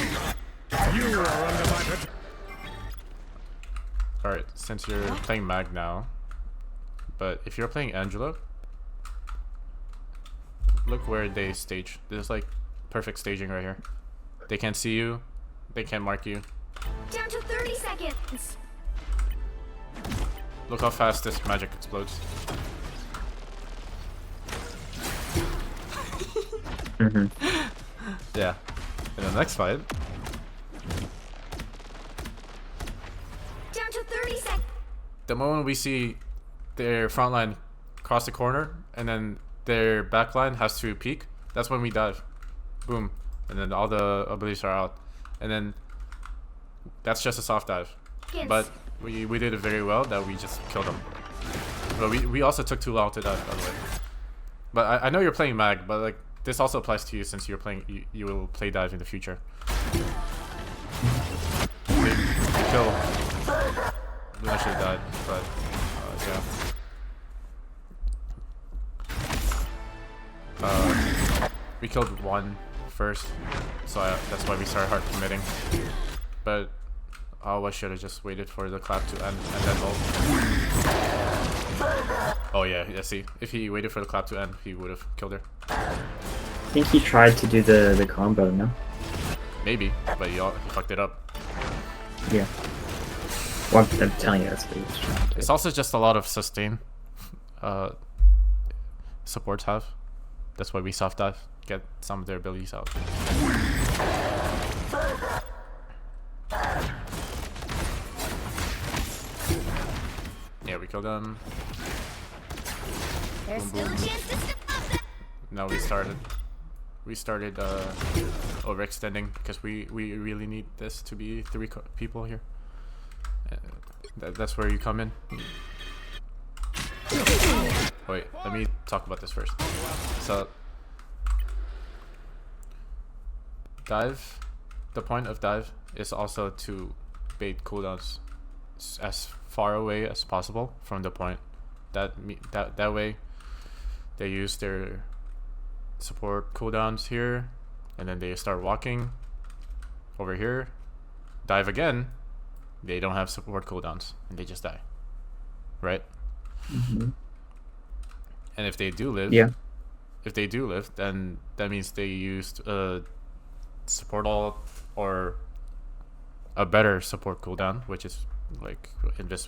You are under my protection. All right, since you're playing Mag now, but if you're playing Angela, look where they stage. This is like perfect staging right here. They can't see you. They can't mark you. Down to 30 seconds. Look how fast this magic explodes. Yeah. In the next fight, Down to 30 seconds. the moment we see their front line cross the corner and then their back line has to peek, that's when we dive. Boom. And then all the abilities are out. And then that's just a soft dive. But we did it very well that we just killed them. But we also took too long to dive, by the way. But I know you're playing Mag, but like this also applies to you since you're playing you will play dive in the future. kill. Luna should have died, but yeah. We killed one first, so that's why we started hard committing. But I should have just waited for the clap to end and then ult. Oh yeah, see, if he waited for the clap to end, he would have killed her. I think he tried to do the combo, no? Maybe, but he fucked it up. Yeah. Well, I'm telling you, that's what he was trying to do. It's also just a lot of sustain supports have. That's why we soft dive, get some of their abilities out. Yeah, we killed them. There's Boom, still a boom. chance to stop them. Now we started overextending because we really need this to be 3 people here. That's where you come in. Wait, let me talk about this first. So, dive. The point of dive is also to bait cooldowns as far away as possible from the point. That way, they use their support cooldowns here, and then they start walking over here. Dive again. They don't have support cooldowns, and they just die. Right? Mm-hmm. And if they do live, then that means they used support ult or a better support cooldown, which is like invis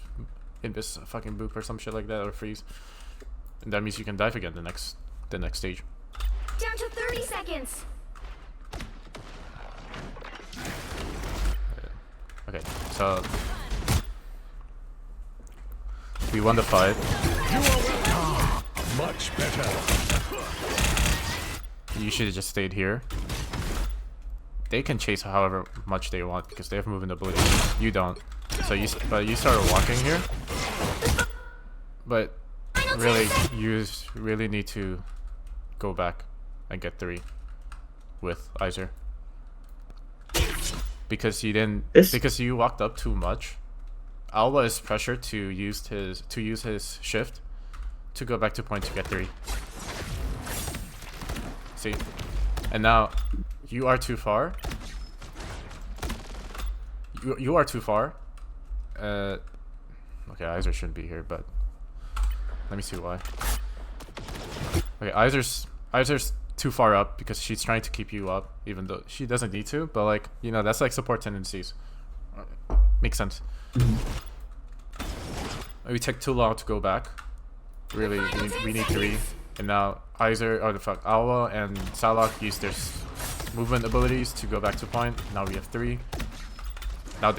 fucking boop or some shit like that, or freeze. And that means you can dive again the next stage. Down to 30 seconds. Okay, so we won the fight. Much better. You should have just stayed here. They can chase however much they want because they have movement ability. You don't. So you started walking here. But really, you really need to go back and get 3 with Iser. Because you didn't. Because you walked up too much. Alba is pressured to use his shift to go back to point to get 3. See? And now you are too far. You are too far. Okay, Iser shouldn't be here, but let me see why. Okay, Iser's too far up because she's trying to keep you up, even though she doesn't need to. But like, you know, that's like support tendencies. Makes sense. We take too long to go back. Really, we need 3. And now Alwa and Salak use their movement abilities to go back to point. Now we have 3. Now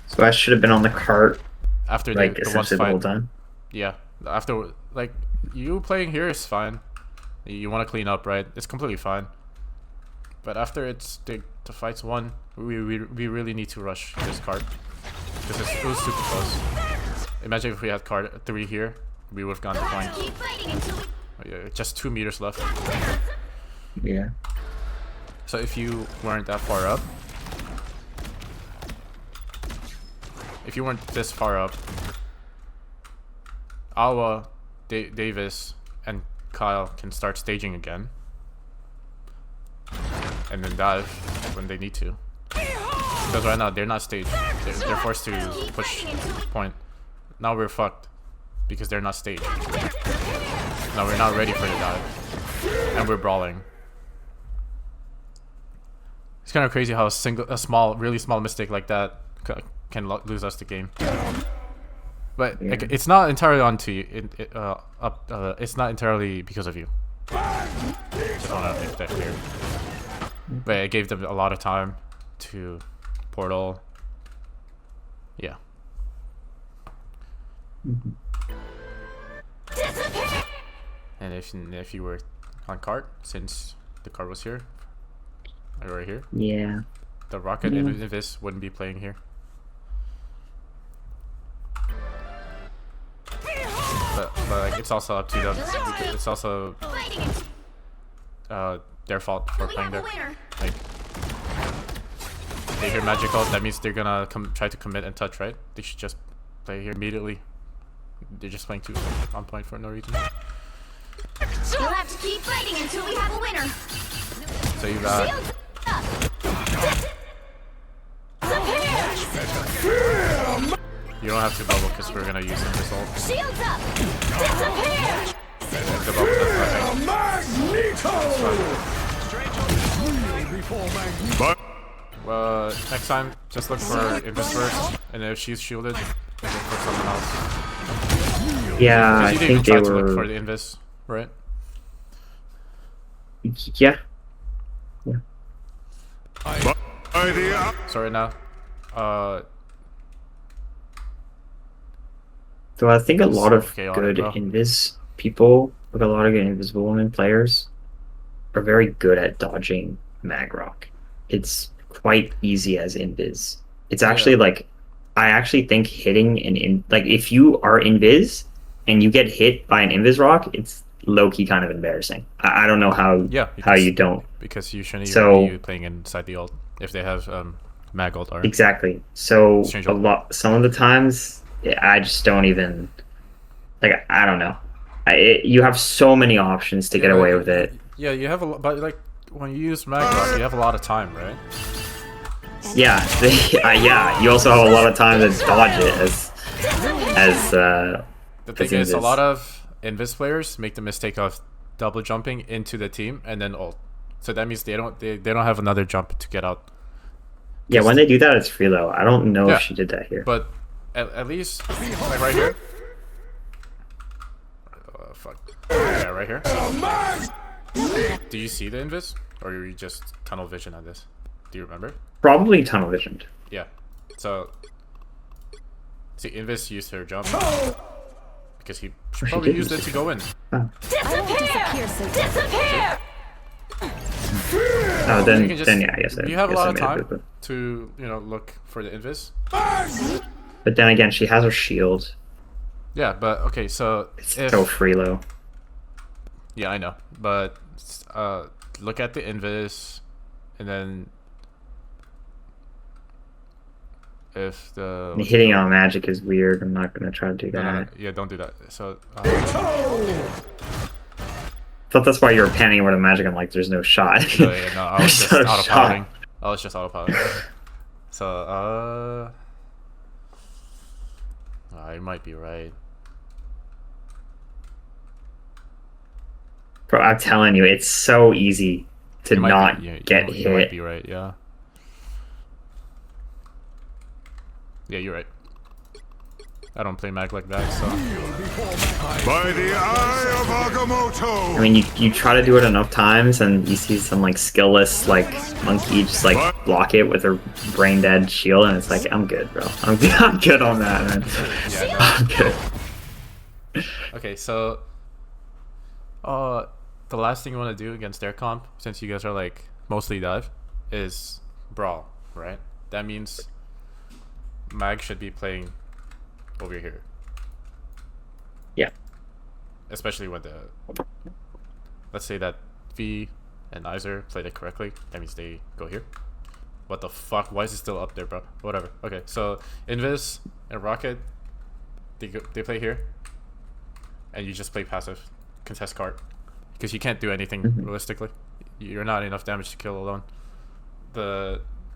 So I should have been on the cart. After like the one essentially the fight. whole time. Yeah. After like you playing here is fine. You want to clean up, right? It's completely fine. But after the fight's won, we really need to rush this card because it was super close. Imagine if we had card 3 here, we would have gone to point. Keep fighting until we... Yeah, just 2 meters left. Yeah. So if you weren't that far up, if you weren't this far up, Alwa, Davis, and Kyle can start staging again, and then dive when they need to. Because right now they're not staged; they're forced to push point. Now we're fucked because they're not staged. Now we're not ready for the dive, and we're brawling. It's kind of crazy how really small mistake like that can lose us the game. But Yeah. it's not entirely onto you. It's not entirely because of you. Just want to make that clear. But it gave them a lot of time to portal. Yeah. And if you were on cart, since the cart was here, right here, Yeah. the rocket Invis wouldn't be playing here. But like, it's also up to them. It's also their fault for We playing have a there. winner. Like, They hear magic ult, that means they're gonna try to commit and touch, right? They should just play here immediately. They're just playing too on point for no reason. You'll have to keep fighting until we have a winner. So you got. Shields up. You don't have to bubble because we're gonna use this ult. Shields up. Disappear. If the bubble does nothing. But Next time, just look for Invis first, and if she's shielded, look for someone else. Yeah, I You didn't think they try to look for were. the Invis, right? Yeah. So right now, So I think a lot of Okay, on good it, bro. invis people, like a lot of good invisible woman players, are very good at dodging Magrock. It's quite easy as invis. It's actually like, I actually think hitting like if you are invis and you get hit by an invis rock, it's low key kind of embarrassing. I don't know how how you don't. because you shouldn't So- even be playing inside the ult if they have mag ult or Exactly. So Strange a ult. lot, some of the times, I just don't even like. I don't know. You have so many options to get away with it. Yeah, you have a lot, but like when you use mag rock, you have a lot of time, right? Yeah, yeah. You also have a lot of time to dodge it as The thing as is, a invis. lot of invis players make the mistake of double jumping into the team and then ult. So that means they don't have another jump to get out. Yeah, when they do that, it's free though. I don't know Yeah. if she did that here. But at least like right here. Fuck. Yeah, right here. Do you see the invis, or are you just tunnel vision on this? Do you remember? Probably tunnel visioned. Yeah. So see, invis used her jump because he probably did used it use to go in. Disappear. Disappear. Oh, then, You can just, then yeah, I guess you have a guess lot I of made a time boo-boo. to look for the invis. But then again, she has her shield. Yeah, but okay, so It's if so free low. yeah, I know, but look at the invis, and then if the Hitting on magic is weird. I'm not gonna try to do no, that. no, no, yeah, don't do that. So I thought that's why you were panning over the magic. I'm like, there's no shot. no, yeah, no, I was There's just no auto shot. piloting. I was just auto piloting. So you might be right. Bro, I'm telling you, it's so easy to You might not be, yeah, get you might hit. be right. Yeah. Yeah, you're right. I don't play mag like that, so by the eye of Agamotto. I mean, you try to do it enough times, and you see some like skillless like monkey just like block it with her brain dead shield, and it's like, I'm good, bro. I'm good on that, man. yeah. I'm good. Okay, so the last thing you want to do against their comp, since you guys are like mostly dive, is brawl, right? That means mag should be playing over here, Yeah. especially when let's say that V and Iser played it correctly. That means they go here. What the fuck? Why is it still up there, bro? Whatever. Okay, so Invis and Rocket, they play here, and you just play passive, contest card, because you can't do anything realistically. You're not enough damage to kill alone.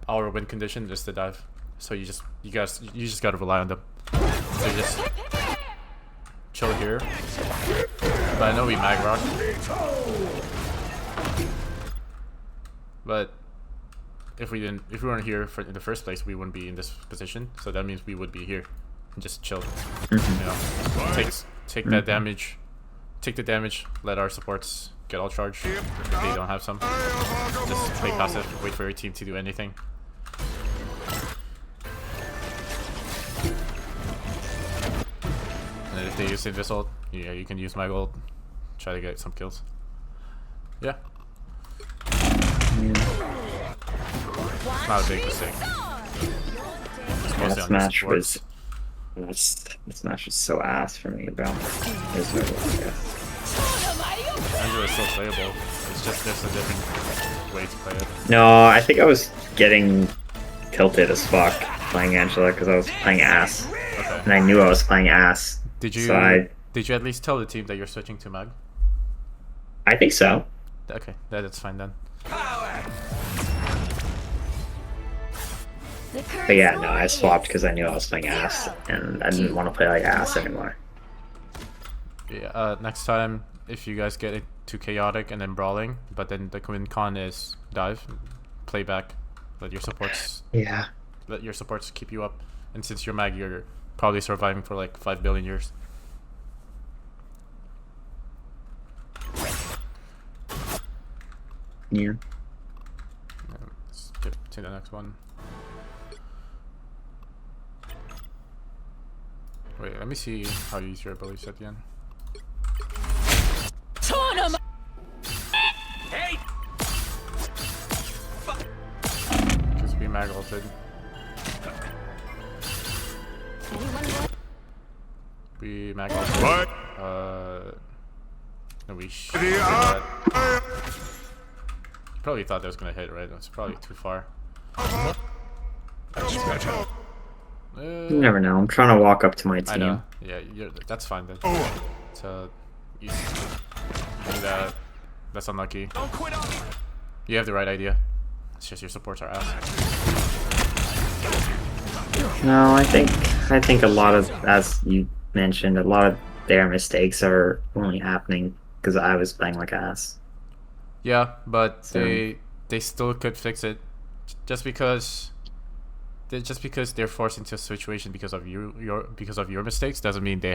Our win condition is to dive, so you just gotta rely on them. So you just chill here. But I know we mag rock. But if we weren't here in the first place, we wouldn't be in this position. So that means we would be here and just chill. You know, take that damage, take the damage. Let our supports get all charged. If they don't have some, just play passive. Wait for your team to do anything. And if they use Invis ult, yeah, you can use my ult. Try to get some kills. Yeah. Not a big mistake. It's mostly That on smash your was supports. that smash was so ass for me, bro. There's no way, Angela is still playable. It's just there's a different way to play it. No, I think I was getting tilted as fuck playing Angela because I was playing ass, Okay. and I knew I was playing ass. Did you So I at least tell the team that you're switching to mag? think so. Okay, that's fine then. But yeah, no, I swapped because I knew I was playing ass, and I didn't want to play like ass anymore. Yeah. Next time, if you guys get it too chaotic and then brawling, but then the win con is dive, play back, let your supports keep you up, and since you're mag, you're probably surviving for like 5 billion years. Yeah. Let's get to the next one. Wait, let me see how you use your abilities at the end. Just be mag ulted. Be mag ulted. What? No, we should. The eye Probably thought that was gonna hit, right? That's probably too far. of Agamotto. You never know. I'm trying to walk up to my I know. team. Yeah, that's fine then. Oh, So you do that. That's unlucky. You have the right idea. It's just your supports are ass. No, I think a lot of, as you mentioned, a lot of their mistakes are only happening because I was playing like ass. Yeah, but So- they still could fix it, just because they're forced into a situation because of your mistakes doesn't mean they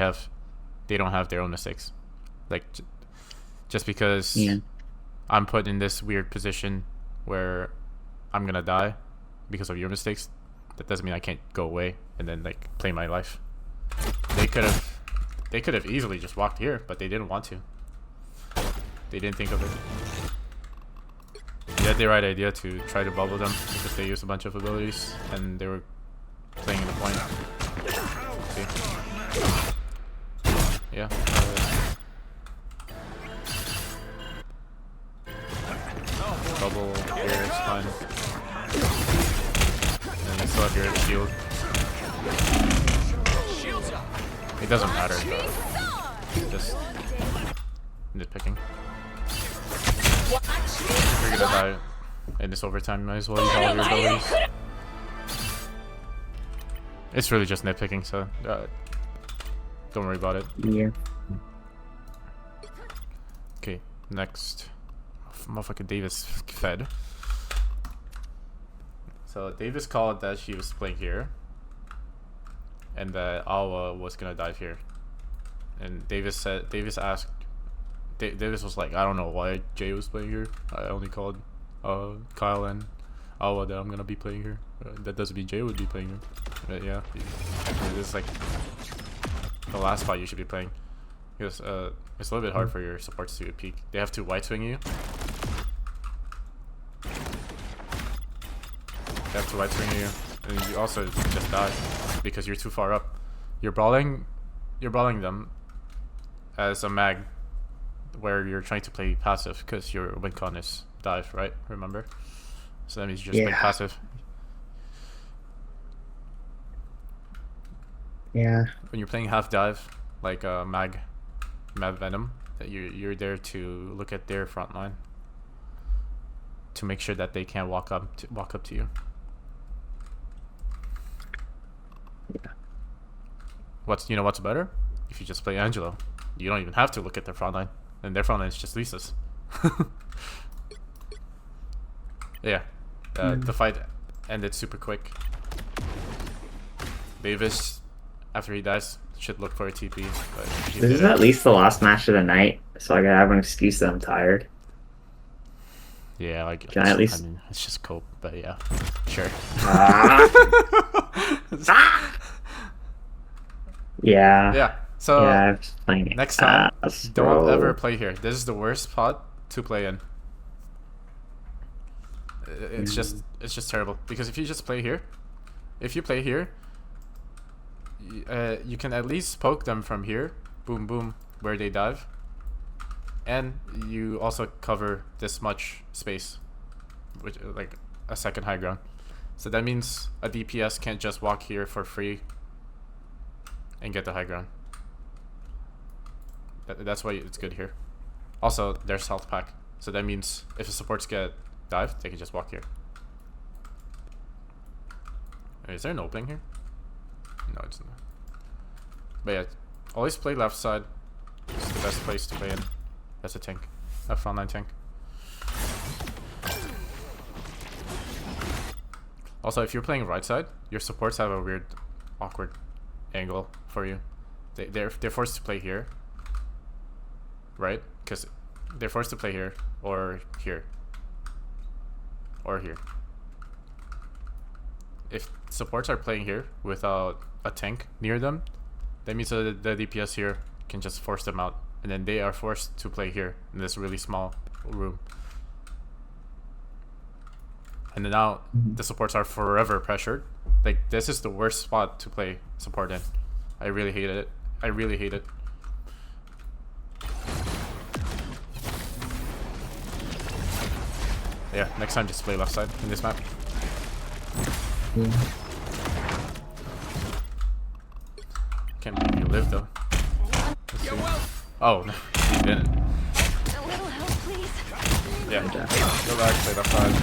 don't have their own mistakes. Like just because Yeah. I'm put in this weird position where I'm gonna die because of your mistakes, that doesn't mean I can't go away and then like play my life. They could have easily just walked here, but they didn't want to. They didn't think of it. They had the right idea to try to bubble them because they used a bunch of abilities and they were playing in the point. See? Yeah. Bubble here is fine. And you still have your shield. It doesn't matter, but just nitpicking. You're gonna die in this overtime, might as well use all of your abilities. It's really just nitpicking, so don't worry about it. Yeah. Okay, next. Motherfucking Davis fed. So Davis called that she was playing here, and that Awa was gonna dive here. And Davis asked. Davis was like, I don't know why Jay was playing here. I only called Kyle and Awa that I'm gonna be playing here. That doesn't mean Jay would be playing here. But yeah, this is like the last spot you should be playing. Because it's a little bit hard for your supports to peek. They have to white swing you. They have to white swing you, and you also just die because you're too far up. You're brawling them as a mag, where you're trying to play passive because your win con is dive, right? Remember? So that means you're just playing passive. Yeah. When you're playing half dive, like mag venom, that you're there to look at their front line to make sure that they can't walk up to you. Yeah. What's better? If you just play Angelo, you don't even have to look at their front line, and their front line is just Lisa's. Yeah, the fight ended super quick. Davis, after he dies, should look for a TP. But he This is didn't. at least the last match of the night, so I gotta have an excuse that I'm tired. Yeah, like Can I at least- I mean, it's just cope, but yeah, sure. Yeah. Yeah. So Yeah, I'm just playing next time, ass, don't bro. ever play here. This is the worst spot to play in. It's just terrible because if you just play here, you can at least poke them from here, boom boom, where they dive, and you also cover this much space, which like a second high ground. So that means a DPS can't just walk here for free and get the high ground. That's why it's good here. Also, there's health pack. So that means if the supports get dived, they can just walk here. Is there an opening here? No, it's not. But yeah, always play left side. It's the best place to play in. That's a tank. A frontline tank. Also, if you're playing right side, your supports have a weird, awkward angle for you. They're forced to play here, right? Because they're forced to play here, or here, or here. If supports are playing here without a tank near them, that means that the DPS here can just force them out, and then they are forced to play here in this really small room. And then now the supports are forever pressured. Like, this is the worst spot to play support in. I really hate it. I really hate it. Yeah, next time just play left side in this map. Can't believe you lived though. Let's see. Oh, no, you didn't. A little help, please. Yeah, go back, play left side.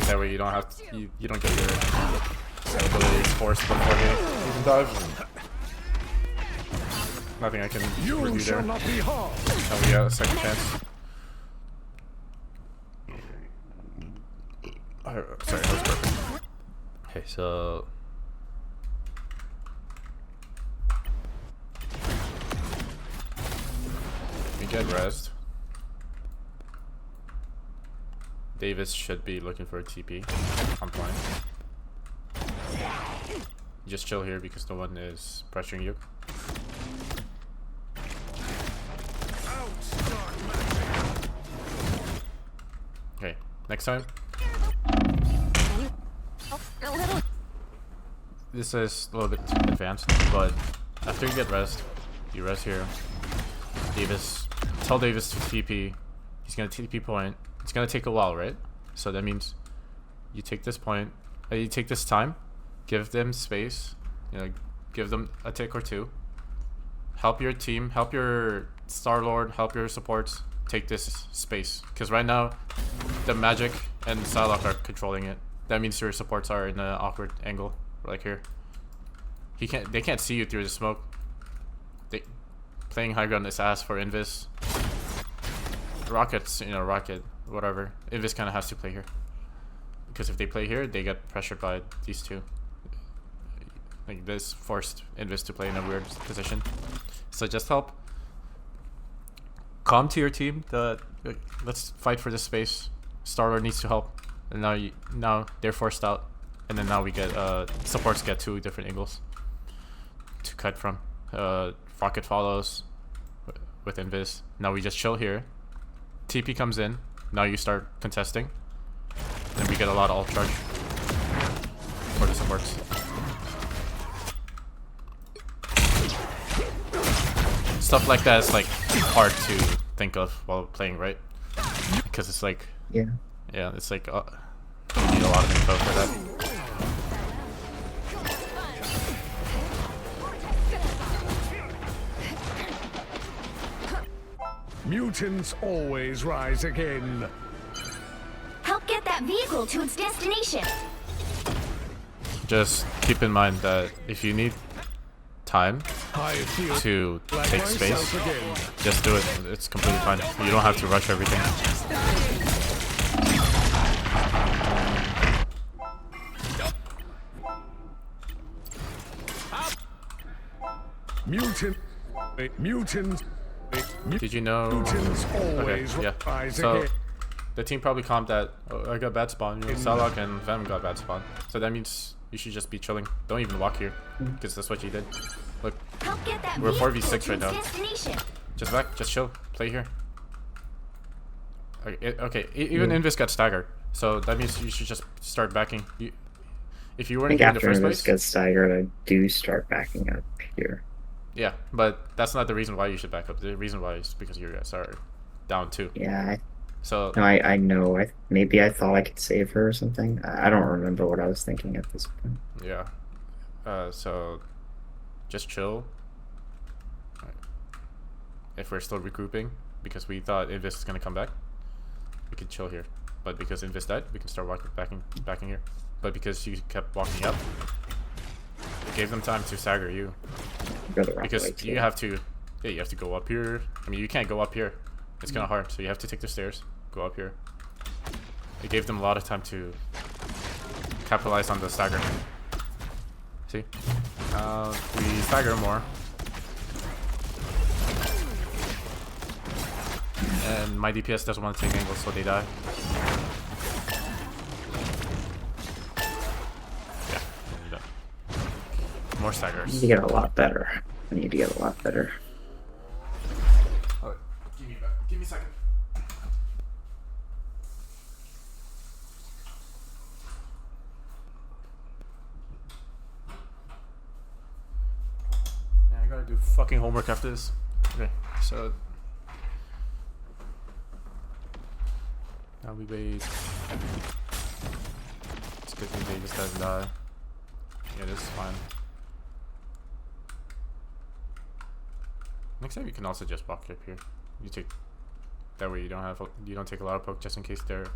That way you don't have to, you don't get your abilities forced before they even dive. Nothing I can review there. Not be harmed. And we got a second chance. Sorry, that was perfect. Okay, so we get rest. Davis should be looking for a TP. I'm fine. Just chill here because no one is pressuring you. Okay, next time. A little. This is a little bit too advanced, but after you get rest, you rest here. Davis, tell Davis to TP. He's gonna TP point. It's gonna take a while, right? So that means you take this point, you take this time, give them space, you know, give them a tick or two. Help your team, help your Star Lord, help your supports take this space. Because right now, the Magic and Psylocke are controlling it. That means your supports are in an awkward angle, like here. They can't see you through the smoke. Playing high ground is ass for Invis. Rockets, Rocket, whatever. Invis kind of has to play here. Because if they play here, they get pressured by these two. Like, this forced Invis to play in a weird position. So just help. Calm to your team. Let's fight for this space. Starlord needs to help. And now they're forced out. And then now we get, supports get two different angles to cut from. Rocket follows with Invis. Now we just chill here. TP comes in. Now you start contesting. And we get a lot of ult charge for the supports. Stuff like that is like hard to think of while playing, right? Because it's like, yeah, it's like you need a lot of info for that. Mutants always rise again. Help get that vehicle to its destination. Just keep in mind that if you need time to take space, just do it. It's completely fine. You don't have to rush everything. Mutants. Did you know? Okay, yeah. So the team probably comped that. Oh, I got bad spawn. Psylocke and Venom got bad spawn. So that means you should just be chilling. Don't even walk here, because that's what you did. Look, we're 4v6 right now. Just back, just chill. Play here. Okay, even Invis got staggered. So that means you should just start backing. If you weren't I think here in the after first Invis place, gets staggered, I do start backing up here. yeah, but that's not the reason why you should back up. The reason why is because you guys are down too. Yeah. So No, I know. Maybe I thought I could save her or something. I don't remember what I was thinking at this point. yeah. So just chill. If we're still regrouping, because we thought Invis is gonna come back, we could chill here. But because Invis died, we can start walking backing here. But because you kept walking up, it gave them time to stagger you. Go the wrong way, Because too. you have to, yeah, you have to go up here. I mean, you can't go up here. It's kind of hard, so you have to take the stairs, go up here. It gave them a lot of time to capitalize on the stagger. See? We stagger more. And my DPS doesn't want to take angles, so they die. Yeah, and you're done. More I staggers. need to get a lot better. I need to get a lot better. Oh, give me a second. Yeah, I gotta do fucking homework after this. Okay, so now we wait. It's a good thing Davis doesn't die. Yeah, this is fine. Next time you can also just walk up here. You take that way you don't take a lot of poke just in case there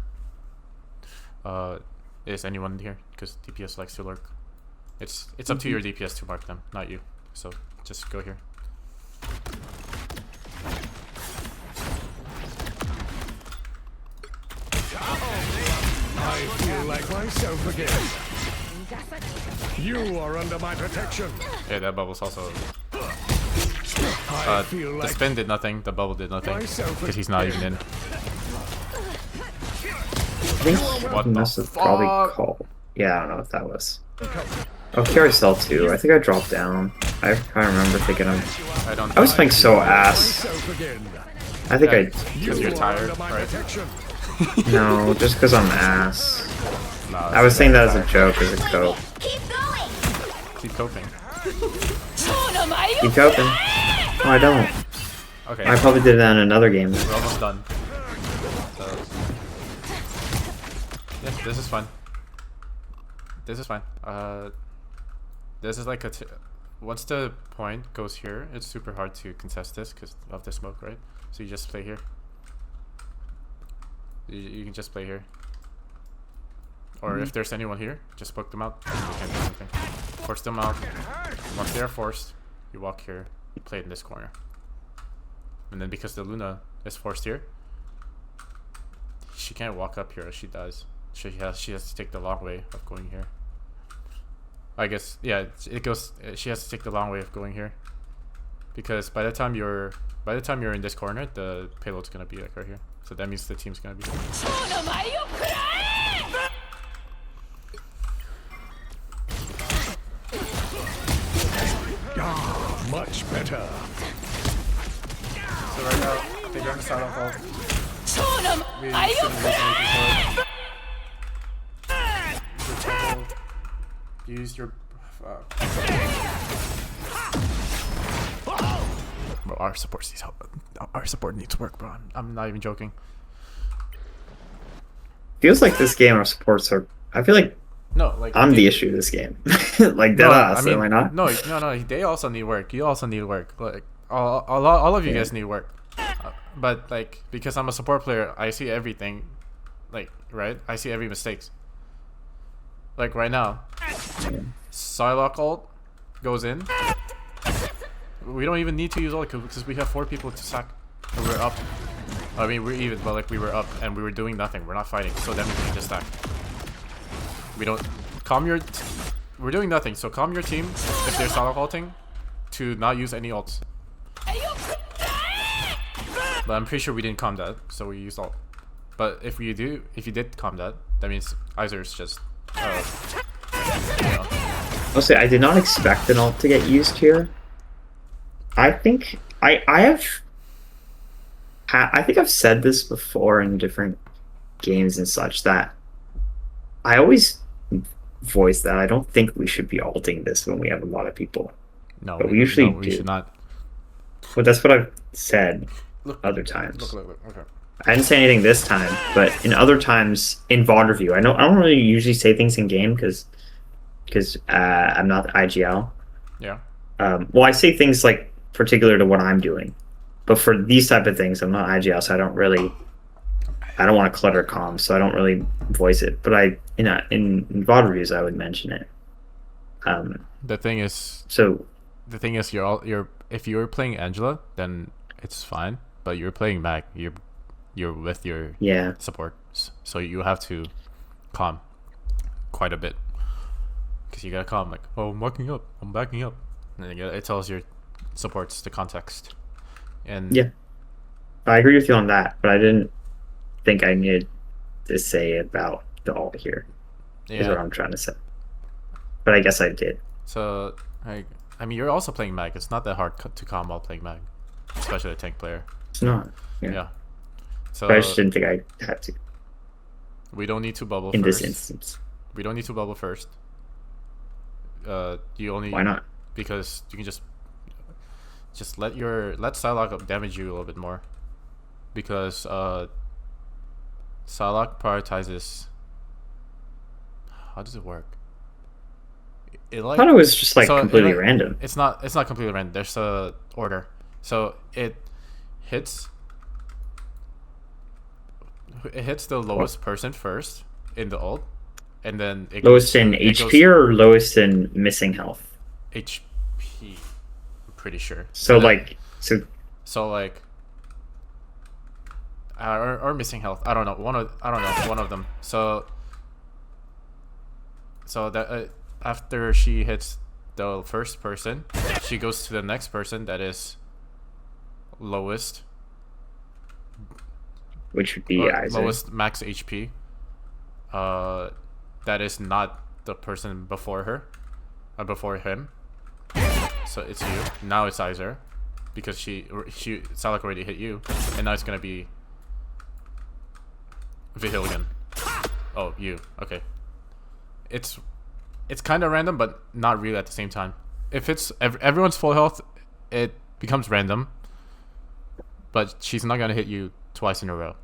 is anyone here, because DPS likes to lurk. It's up to your DPS to mark them, not you. So just go here. I feel like myself again. You are under my protection. Yeah, that bubble's also. I feel The like spin did nothing. The bubble did nothing myself because he's not even in. I think What he the must have probably fuck? called. Yeah, I don't know what that was. Oh, carousel too. I think I dropped down. I can't remember thinking I don't. I was playing so ass. myself again. I think Yeah, I. because you're are tired, under my right? protection. No, just because I'm ass. Nah, I was saying that as a joke, as a cope. Keep going. keep coping. Keep coping. Oh, I don't. Okay, I probably did that in another game. we're almost done. So, yeah, this is fun. This is fine. This is like once the point goes here, it's super hard to contest this because of the smoke, right? So you just play here. You can just play here. Or if there's anyone here, just poke them out. You can't do anything. Force them out. Once they're forced, you walk here, you play it in this corner. And then because the Luna is forced here, she can't walk up here as she does. She has to take the long way of going here. I guess, yeah, it goes. She has to take the long way of going here, because by the time you're in this corner, the payload's gonna be like right here. So that means the team's gonna be. Ah, much better. So right now, they got the start off all. We shouldn't lose anything for it. Use your. Bro, our support needs help. Our support needs work, bro. I'm not even joking. Feels like this game our supports are. I feel like No, like I'm the issue this game. Like dead ass, am I not? No, they also need work. You also need work. Like all of you guys need work. But like because I'm a support player, I see everything. Like right, I see every mistakes. Like right now, Psylocke ult goes in. We don't even need to use ult because we have 4 people to sack. And we're up. I mean we're even, but like we were up and we were doing nothing. We're not fighting, so then we can just stack. We don't we're doing nothing, so calm your team if they're Psylocke ulting to not use any ults. But I'm pretty sure we didn't calm that, so we used ult. But if you did calm that, that means Izer's just you know. Honestly, I did not expect an ult to get used here. I think I think I've said this before in different games and such that I always voice that I don't think we should be ulting this when we have a lot of people. No, But we usually we do. should not. Well, that's what I've said Look, other times. Look. Okay. I didn't say anything this time, but in other times in VOD review, I don't really usually say things in game because I'm not the IGL. Yeah. Well, I say things like particular to what I'm doing, but for these type of things, I'm not IGL, so I don't want to clutter comms, so I don't really voice it. But in VOD reviews, I would mention it. The thing is, if you're playing Angela, then it's fine. But you're playing Mag, you're with your supports, so you have to calm quite a bit, because you gotta calm like, oh, I'm backing up, and then it tells your supports the context. And yeah, I agree with you on that, but I didn't think I needed to say about the ult here. Is what I'm trying to say. But I guess I did. So I mean, you're also playing Mag. It's not that hard to calm while playing Mag, especially a tank player. It's not. Yeah. So but I just didn't think I had to. We don't need to bubble in first. this instance. We don't need to bubble first. You only. Why not? Because you can just let Psylocke damage you a little bit more, because Psylocke prioritizes. How does it work? I thought it was just completely random. It's not completely random. There's a order. So it hits the lowest person first in the ult, and then it lowest in HP or lowest in missing health? HP, I'm pretty sure. Or missing health. I don't know. One of them. So that after she hits the first person, she goes to the next person that is lowest, which would be lowest max HP. That is not the person before her, or before him. So it's you. Now it's Iser, because Psylocke already hit you, and now it's gonna be Vihil again. Oh, you. Okay. It's kind of random, but not really at the same time. If it's everyone's full health, it becomes random. But she's not gonna hit you twice in a row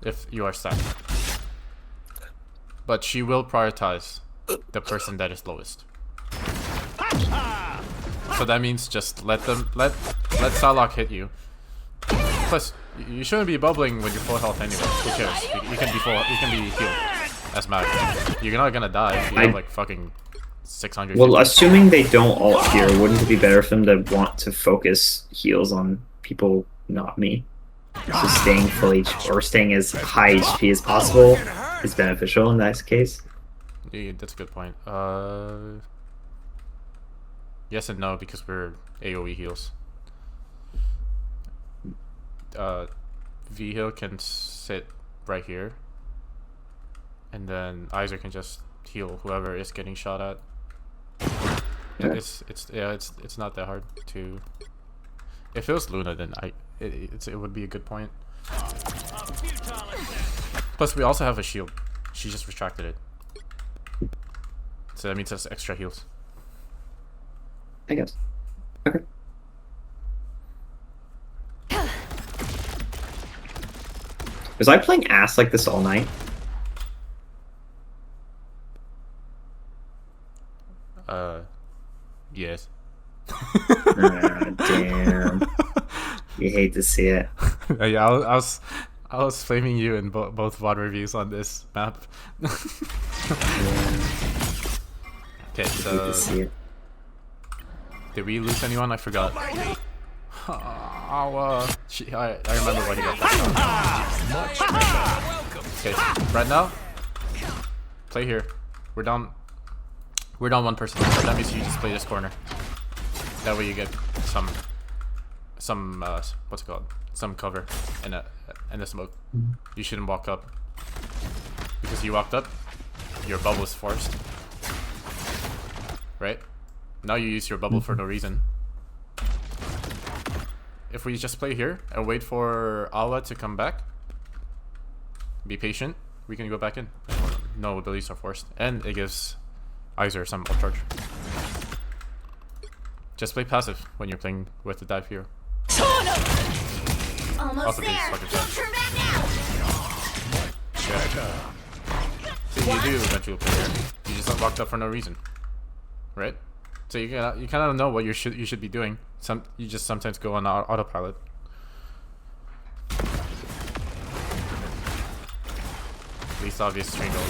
if you are stacked. But she will prioritize the person that is lowest. So that means just let Psylocke hit you. Plus, you shouldn't be bubbling when you're full health anyway. Who cares? You can be healed as Mag. You're not gonna die if you have like fucking 600. Well, assuming they don't ult here, wouldn't it be better for them to want to focus heals on people, not me? So staying full HP or staying as high HP as possible is beneficial in that case. Yeah, that's a good point. Yes and no, because we're AoE heals. V-Heal can sit right here, and then Iser can just heal whoever is getting shot at. Yeah. It's not that hard to. If it was Luna, then it would be a good point. Plus, we also have a shield. She just retracted it, so that means that's extra heals. I guess. Okay. Was I playing ass like this all night? Yes. Damn. You hate to see it. Yeah, I was flaming you in both VOD reviews on this map. Okay, so hate to see it. Did we lose anyone? I forgot. I remember what he got that. Okay, right now, play here. We're down one person. So that means you just play this corner. That way you get some what's it called? Some cover and a smoke. You shouldn't walk up, because you walked up, your bubble is forced. Right? Now you use your bubble for no reason. If we just play here and wait for Awa to come back, be patient, we can go back in. No abilities are forced, and it gives Iser some upcharge. Just play passive when you're playing with the dive hero. Almost Also, there. Dave's fucking Don't fast. turn back now. So you do eventually play here. You just unlocked up for no reason, right? So you kind of know what you should be doing. You just sometimes go on autopilot. Least obvious Tringle.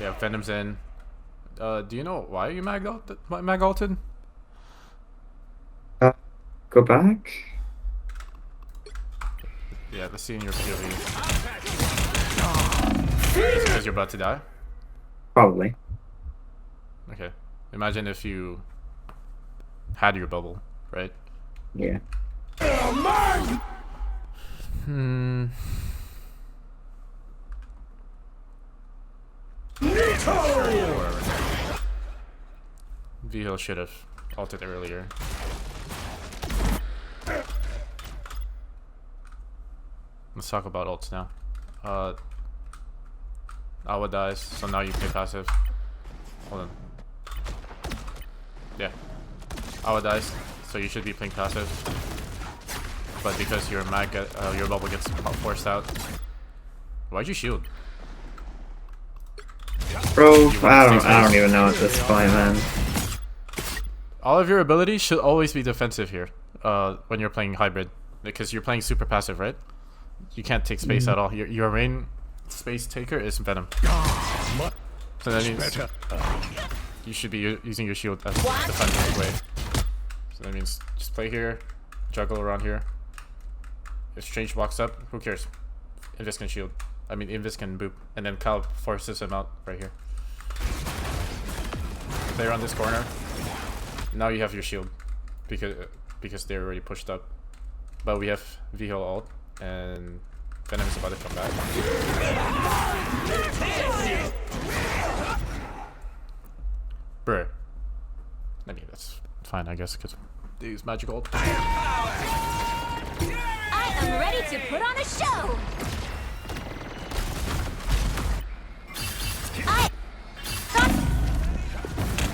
Yeah, Venom's in. Do you know why you mag ulted? Go back. Yeah, let's see in your POV. Because you're about to die? Probably. Okay. Imagine if you had your bubble, right? Yeah. V-Hill should have ulted earlier. Let's talk about ults now. Awa dies, so now you play passive. Hold on. Yeah. Awa dies, so you should be playing passive. But because your your bubble gets forced out. Why'd you shield? Bro, I don't even know at this point, man. All of your abilities should always be defensive here. When you're playing hybrid, because you're playing super passive, right? You can't take space at all. Your main space taker is Venom. So that means you should be using your shield as a defensive way. So that means just play here, juggle around here. If Strange walks up, who cares? Invis can shield. I mean, Invis can boop, and then Kyle forces him out right here. Play around this corner. Now you have your shield, because they're already pushed up. But we have V-Hill ult, and Venom is about to come back. Bruh. I mean, that's fine, I guess, because they use magic ult. I am ready to put on a show.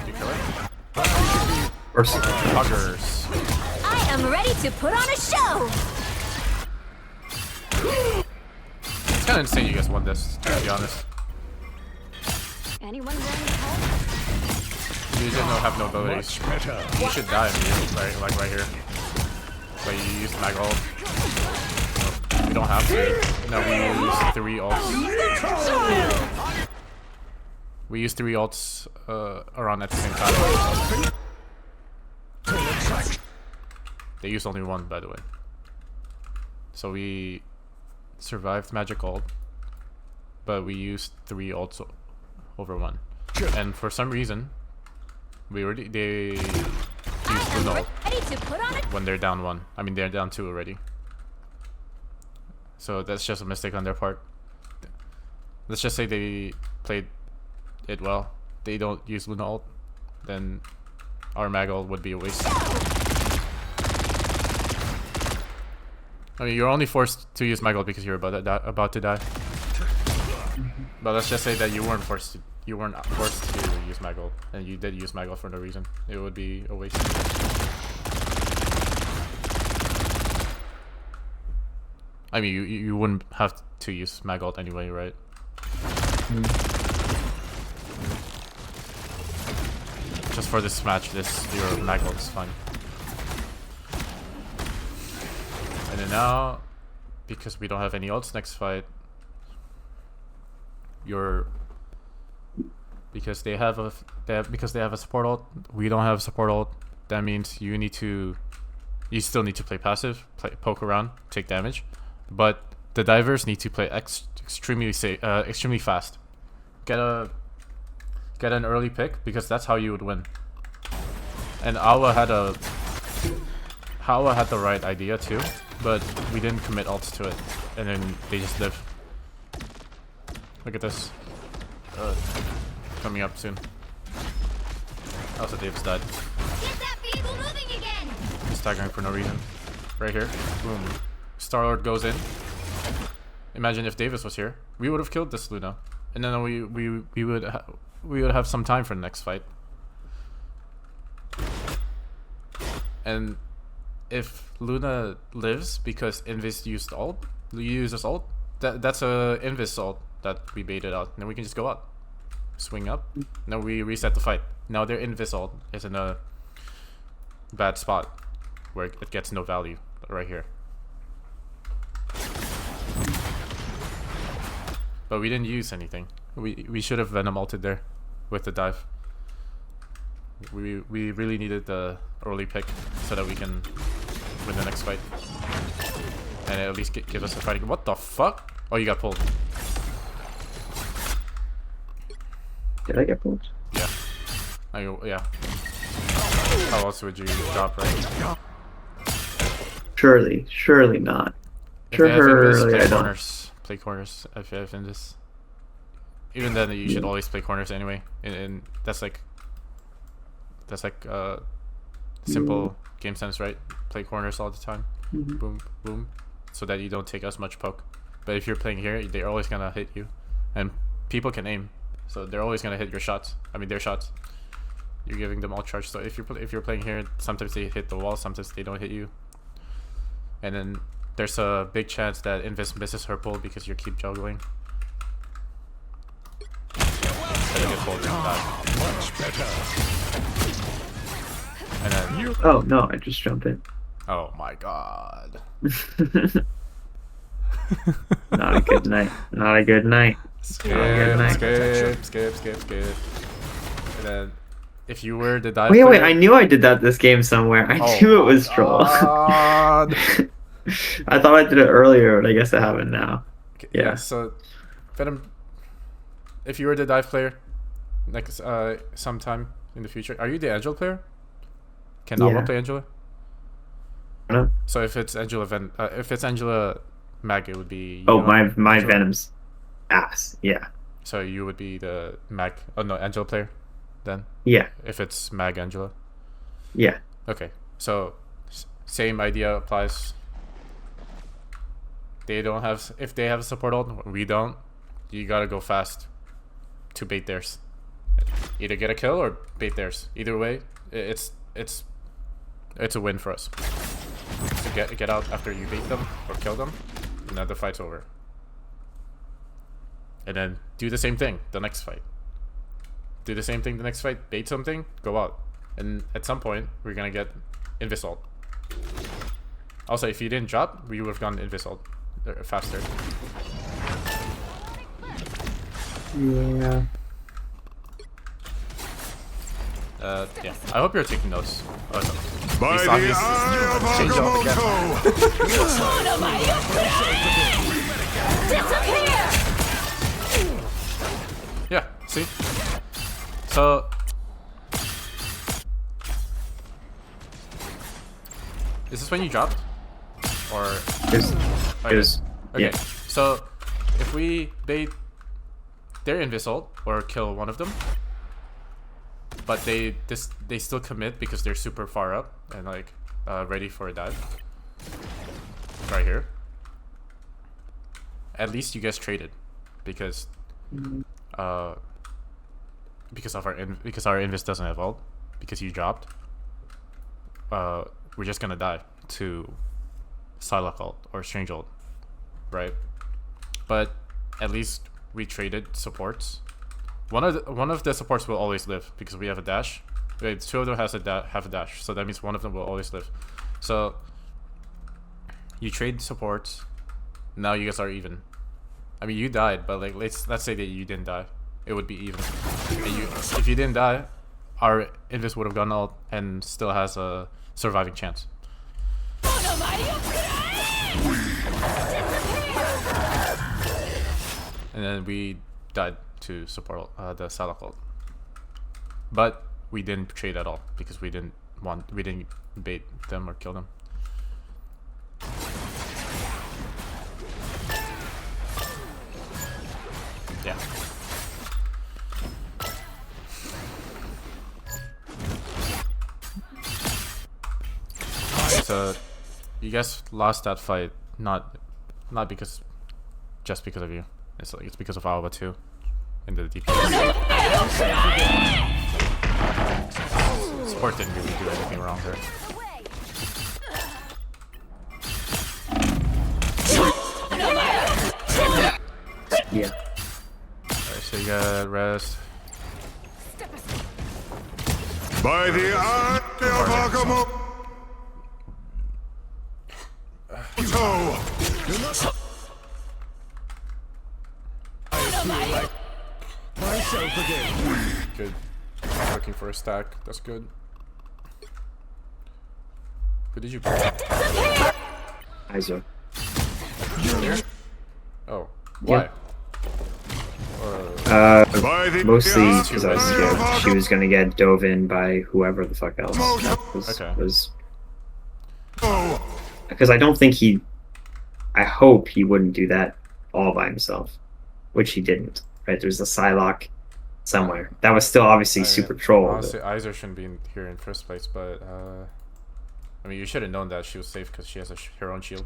You kill it? Huggers. I am ready to put on a show. It's kind of insane you guys won this, to be honest. Anyone willing to help? You didn't have no abilities. Much better. You should die immediately, right here. But you used mag ult. We don't have to. No, we use 3 ults. We use 3 ults around at the same time. They used only 1, by the way. So we survived magic ult, but we used 3 ults over 1. And for some reason, they used Luna ult when they're down 1. I mean, they're down 2 already. So that's just a mistake on their part. Let's just say they played it well. They don't use Luna ult, then our mag ult would be a waste. I mean, you're only forced to use mag ult because you're about to die. But let's just say that you weren't forced to use mag ult, and you did use mag ult for no reason. It would be a waste. I mean, you wouldn't have to use mag ult anyway, right? Just for this match, your mag ult is fine. And then now, because we don't have any ults next fight, because they have a support ult, we don't have a support ult. That means you still need to play passive, poke around, take damage, but the divers need to play extremely fast. Get an early pick, because that's how you would win. And Awa had the right idea too, but we didn't commit ults to it, and then they just live. Look at this. Coming up soon. Also, Davis died. Get that vehicle moving again. He's staggering for no reason. Right here. Boom. Star-Lord goes in. Imagine if Davis was here. We would have killed this Luna. And then we would have some time for the next fight. And if Luna lives because Invis used ult, uses ult, that's a Invis ult that we baited out. Then we can just go out, swing up. Now we reset the fight. Now their Invis ult is in a bad spot where it gets no value right here. But we didn't use anything. We should have Venom ulted there with the dive. We really needed the early pick so that we can win the next fight. And at least give us a fighting. What the fuck? Oh, you got pulled. Did I get pulled? Yeah. Yeah. How else would you drop, right? Surely not. If they have Invis, Surely play I don't. corners. Play corners if you have Invis. Even then, you should always play corners anyway. And that's like simple game sense, right? Play corners all the time. Boom, boom. So that you don't take as much poke. But if you're playing here, they're always gonna hit you. And people can aim. So they're always gonna hit your shots. I mean, their shots. You're giving them all charge. So if you're playing here, sometimes they hit the wall, sometimes they don't hit you. And then there's a big chance that Invis misses her pull because you keep juggling. So you get pulled and die. Much better. And then, Oh no, I just jumped in. oh my god. Not a good night. Not a good night. Skip, night. skip. And then, if you were the dive Wait, player, I knew I did that this game somewhere. I knew it was troll. God. I thought I did it earlier, but I guess it happened now. Okay, Yeah. So, Venom, if you were the dive player, like sometime in the future, are you the Angela player? Can Alma Yeah. play Angela? No. So if it's Angela if it's Angela Mag, it would be. Oh, Yuna, my Angela. Venom's ass. Yeah. So you would be the Mag. Oh no, Angela player, then. Yeah. If it's Mag Angela. Yeah. Okay. So same idea applies. They don't have. If they have a support ult, we don't. You gotta go fast to bait theirs. Either get a kill or bait theirs. Either way, it's a win for us. So get out after you bait them or kill them, and then the fight's over. And then do the same thing the next fight. Do the same thing the next fight. Bait something, go out, and at some point we're gonna get Invis ult. Also, if you didn't drop, we would have gone Invis ult faster. Yeah. Yeah. I hope you're taking notes. Oh, no. By These the zombies eye of change up again. Disappear! Yeah, see? So... Is this when you dropped? Or... Because Okay, yeah. so if we bait their Invis ult or kill one of them, but they still commit because they're super far up and like ready for a dive. Right here. At least you guys traded because our Invis doesn't have ult because you dropped. We're just gonna die to Psylocke ult or Strange ult, right? But at least we traded supports. One of the supports will always live because we have a dash. Wait, two of them have a dash, so that means one of them will always live. So you trade supports. Now you guys are even. I mean, you died, but like let's say that you didn't die, it would be even. And if you didn't die, our Invis would have gone out and still has a surviving chance. And then we died to support the Psylocke ult. But we didn't trade at all because we didn't bait them or kill them. Yeah. So you guys lost that fight not just because of you. It's because of Alba too in the DPS. Support didn't really do anything wrong there. Yeah. Alright, so you got rest. By the eye of Akamoto! I feel like myself again. Good. I'm looking for a stack. That's good. Who did you pick? Iso. Here? Oh. Why? Yeah. By the Mostly eye because I was scared she was gonna get dove in by whoever the fuck else. That Okay. was of because I don't think he. I hope he wouldn't do that all by himself, which he didn't. Right? There's a Psylocke somewhere. That was still obviously super troll. Honestly, Iser shouldn't be in here in first place, but I mean, you should have known that she was safe because she has her own shield.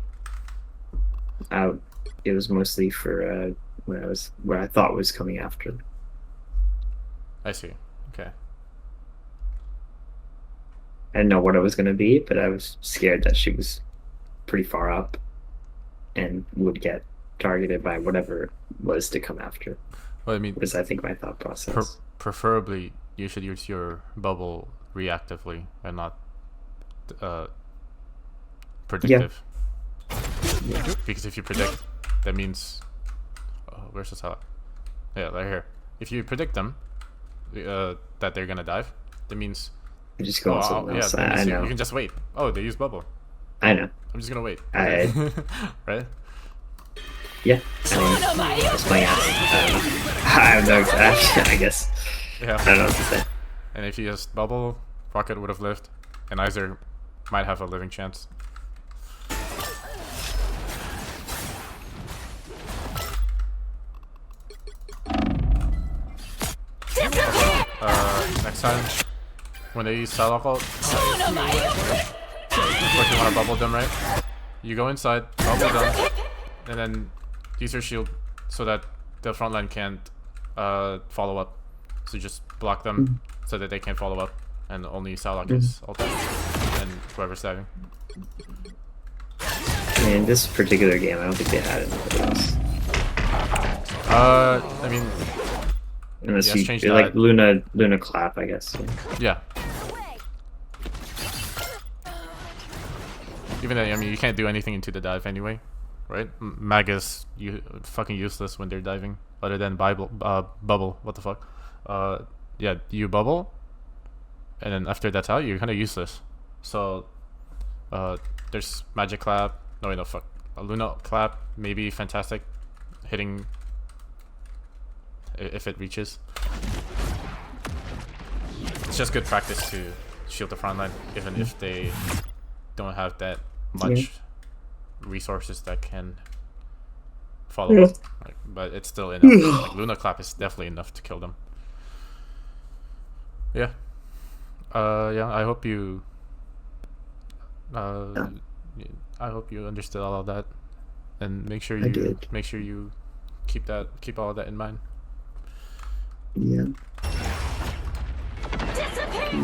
It was mostly for where I thought was coming after. I see. Okay. I didn't know what it was going to be, but I was scared that she was pretty far up and would get targeted by whatever it was to come after. Well, I mean, Was I think my thought process. preferably you should use your bubble reactively and not predictive. Yeah. Because if you predict, that means where's the salad? Yeah, right here. If you predict them that they're gonna dive, that means I'm just going something else. that means I know. you can just wait. Oh, they use bubble. I know. I'm just gonna wait. I- Right? Yeah. I mean, that's my ass. I don't know. I guess. Yeah. I don't know what to say. And if you just bubble, Rocket would have lived, and Iser might have a living chance. Next time, when they use Psylocke ult, like you want to bubble them, right? You go inside, bubble them, and then use your shield so that the front line can't follow up. So you just block them so that they can't follow up, and only Psylocke is ulted, and whoever's diving. In this particular game, I don't think they had anybody else. I mean, Unless Yes, change you're like that. Luna Clap, I guess. yeah. Even though, I mean, you can't do anything into the dive anyway, right? Mag is fucking useless when they're diving, other than bubble. What the fuck? Yeah, you bubble, and then after that's out, you're kind of useless. So, there's Magic Clap. No, wait, no, fuck. Luna Clap, maybe fantastic, hitting if it reaches. It's just good practice to shield the front line, even if they don't have that much resources that can follow up. Like, but it's still enough. Like, Luna Clap is definitely enough to kill them. Yeah. Yeah, I hope you I hope you understood all of that, and make sure you did. keep all of that in mind. Yeah.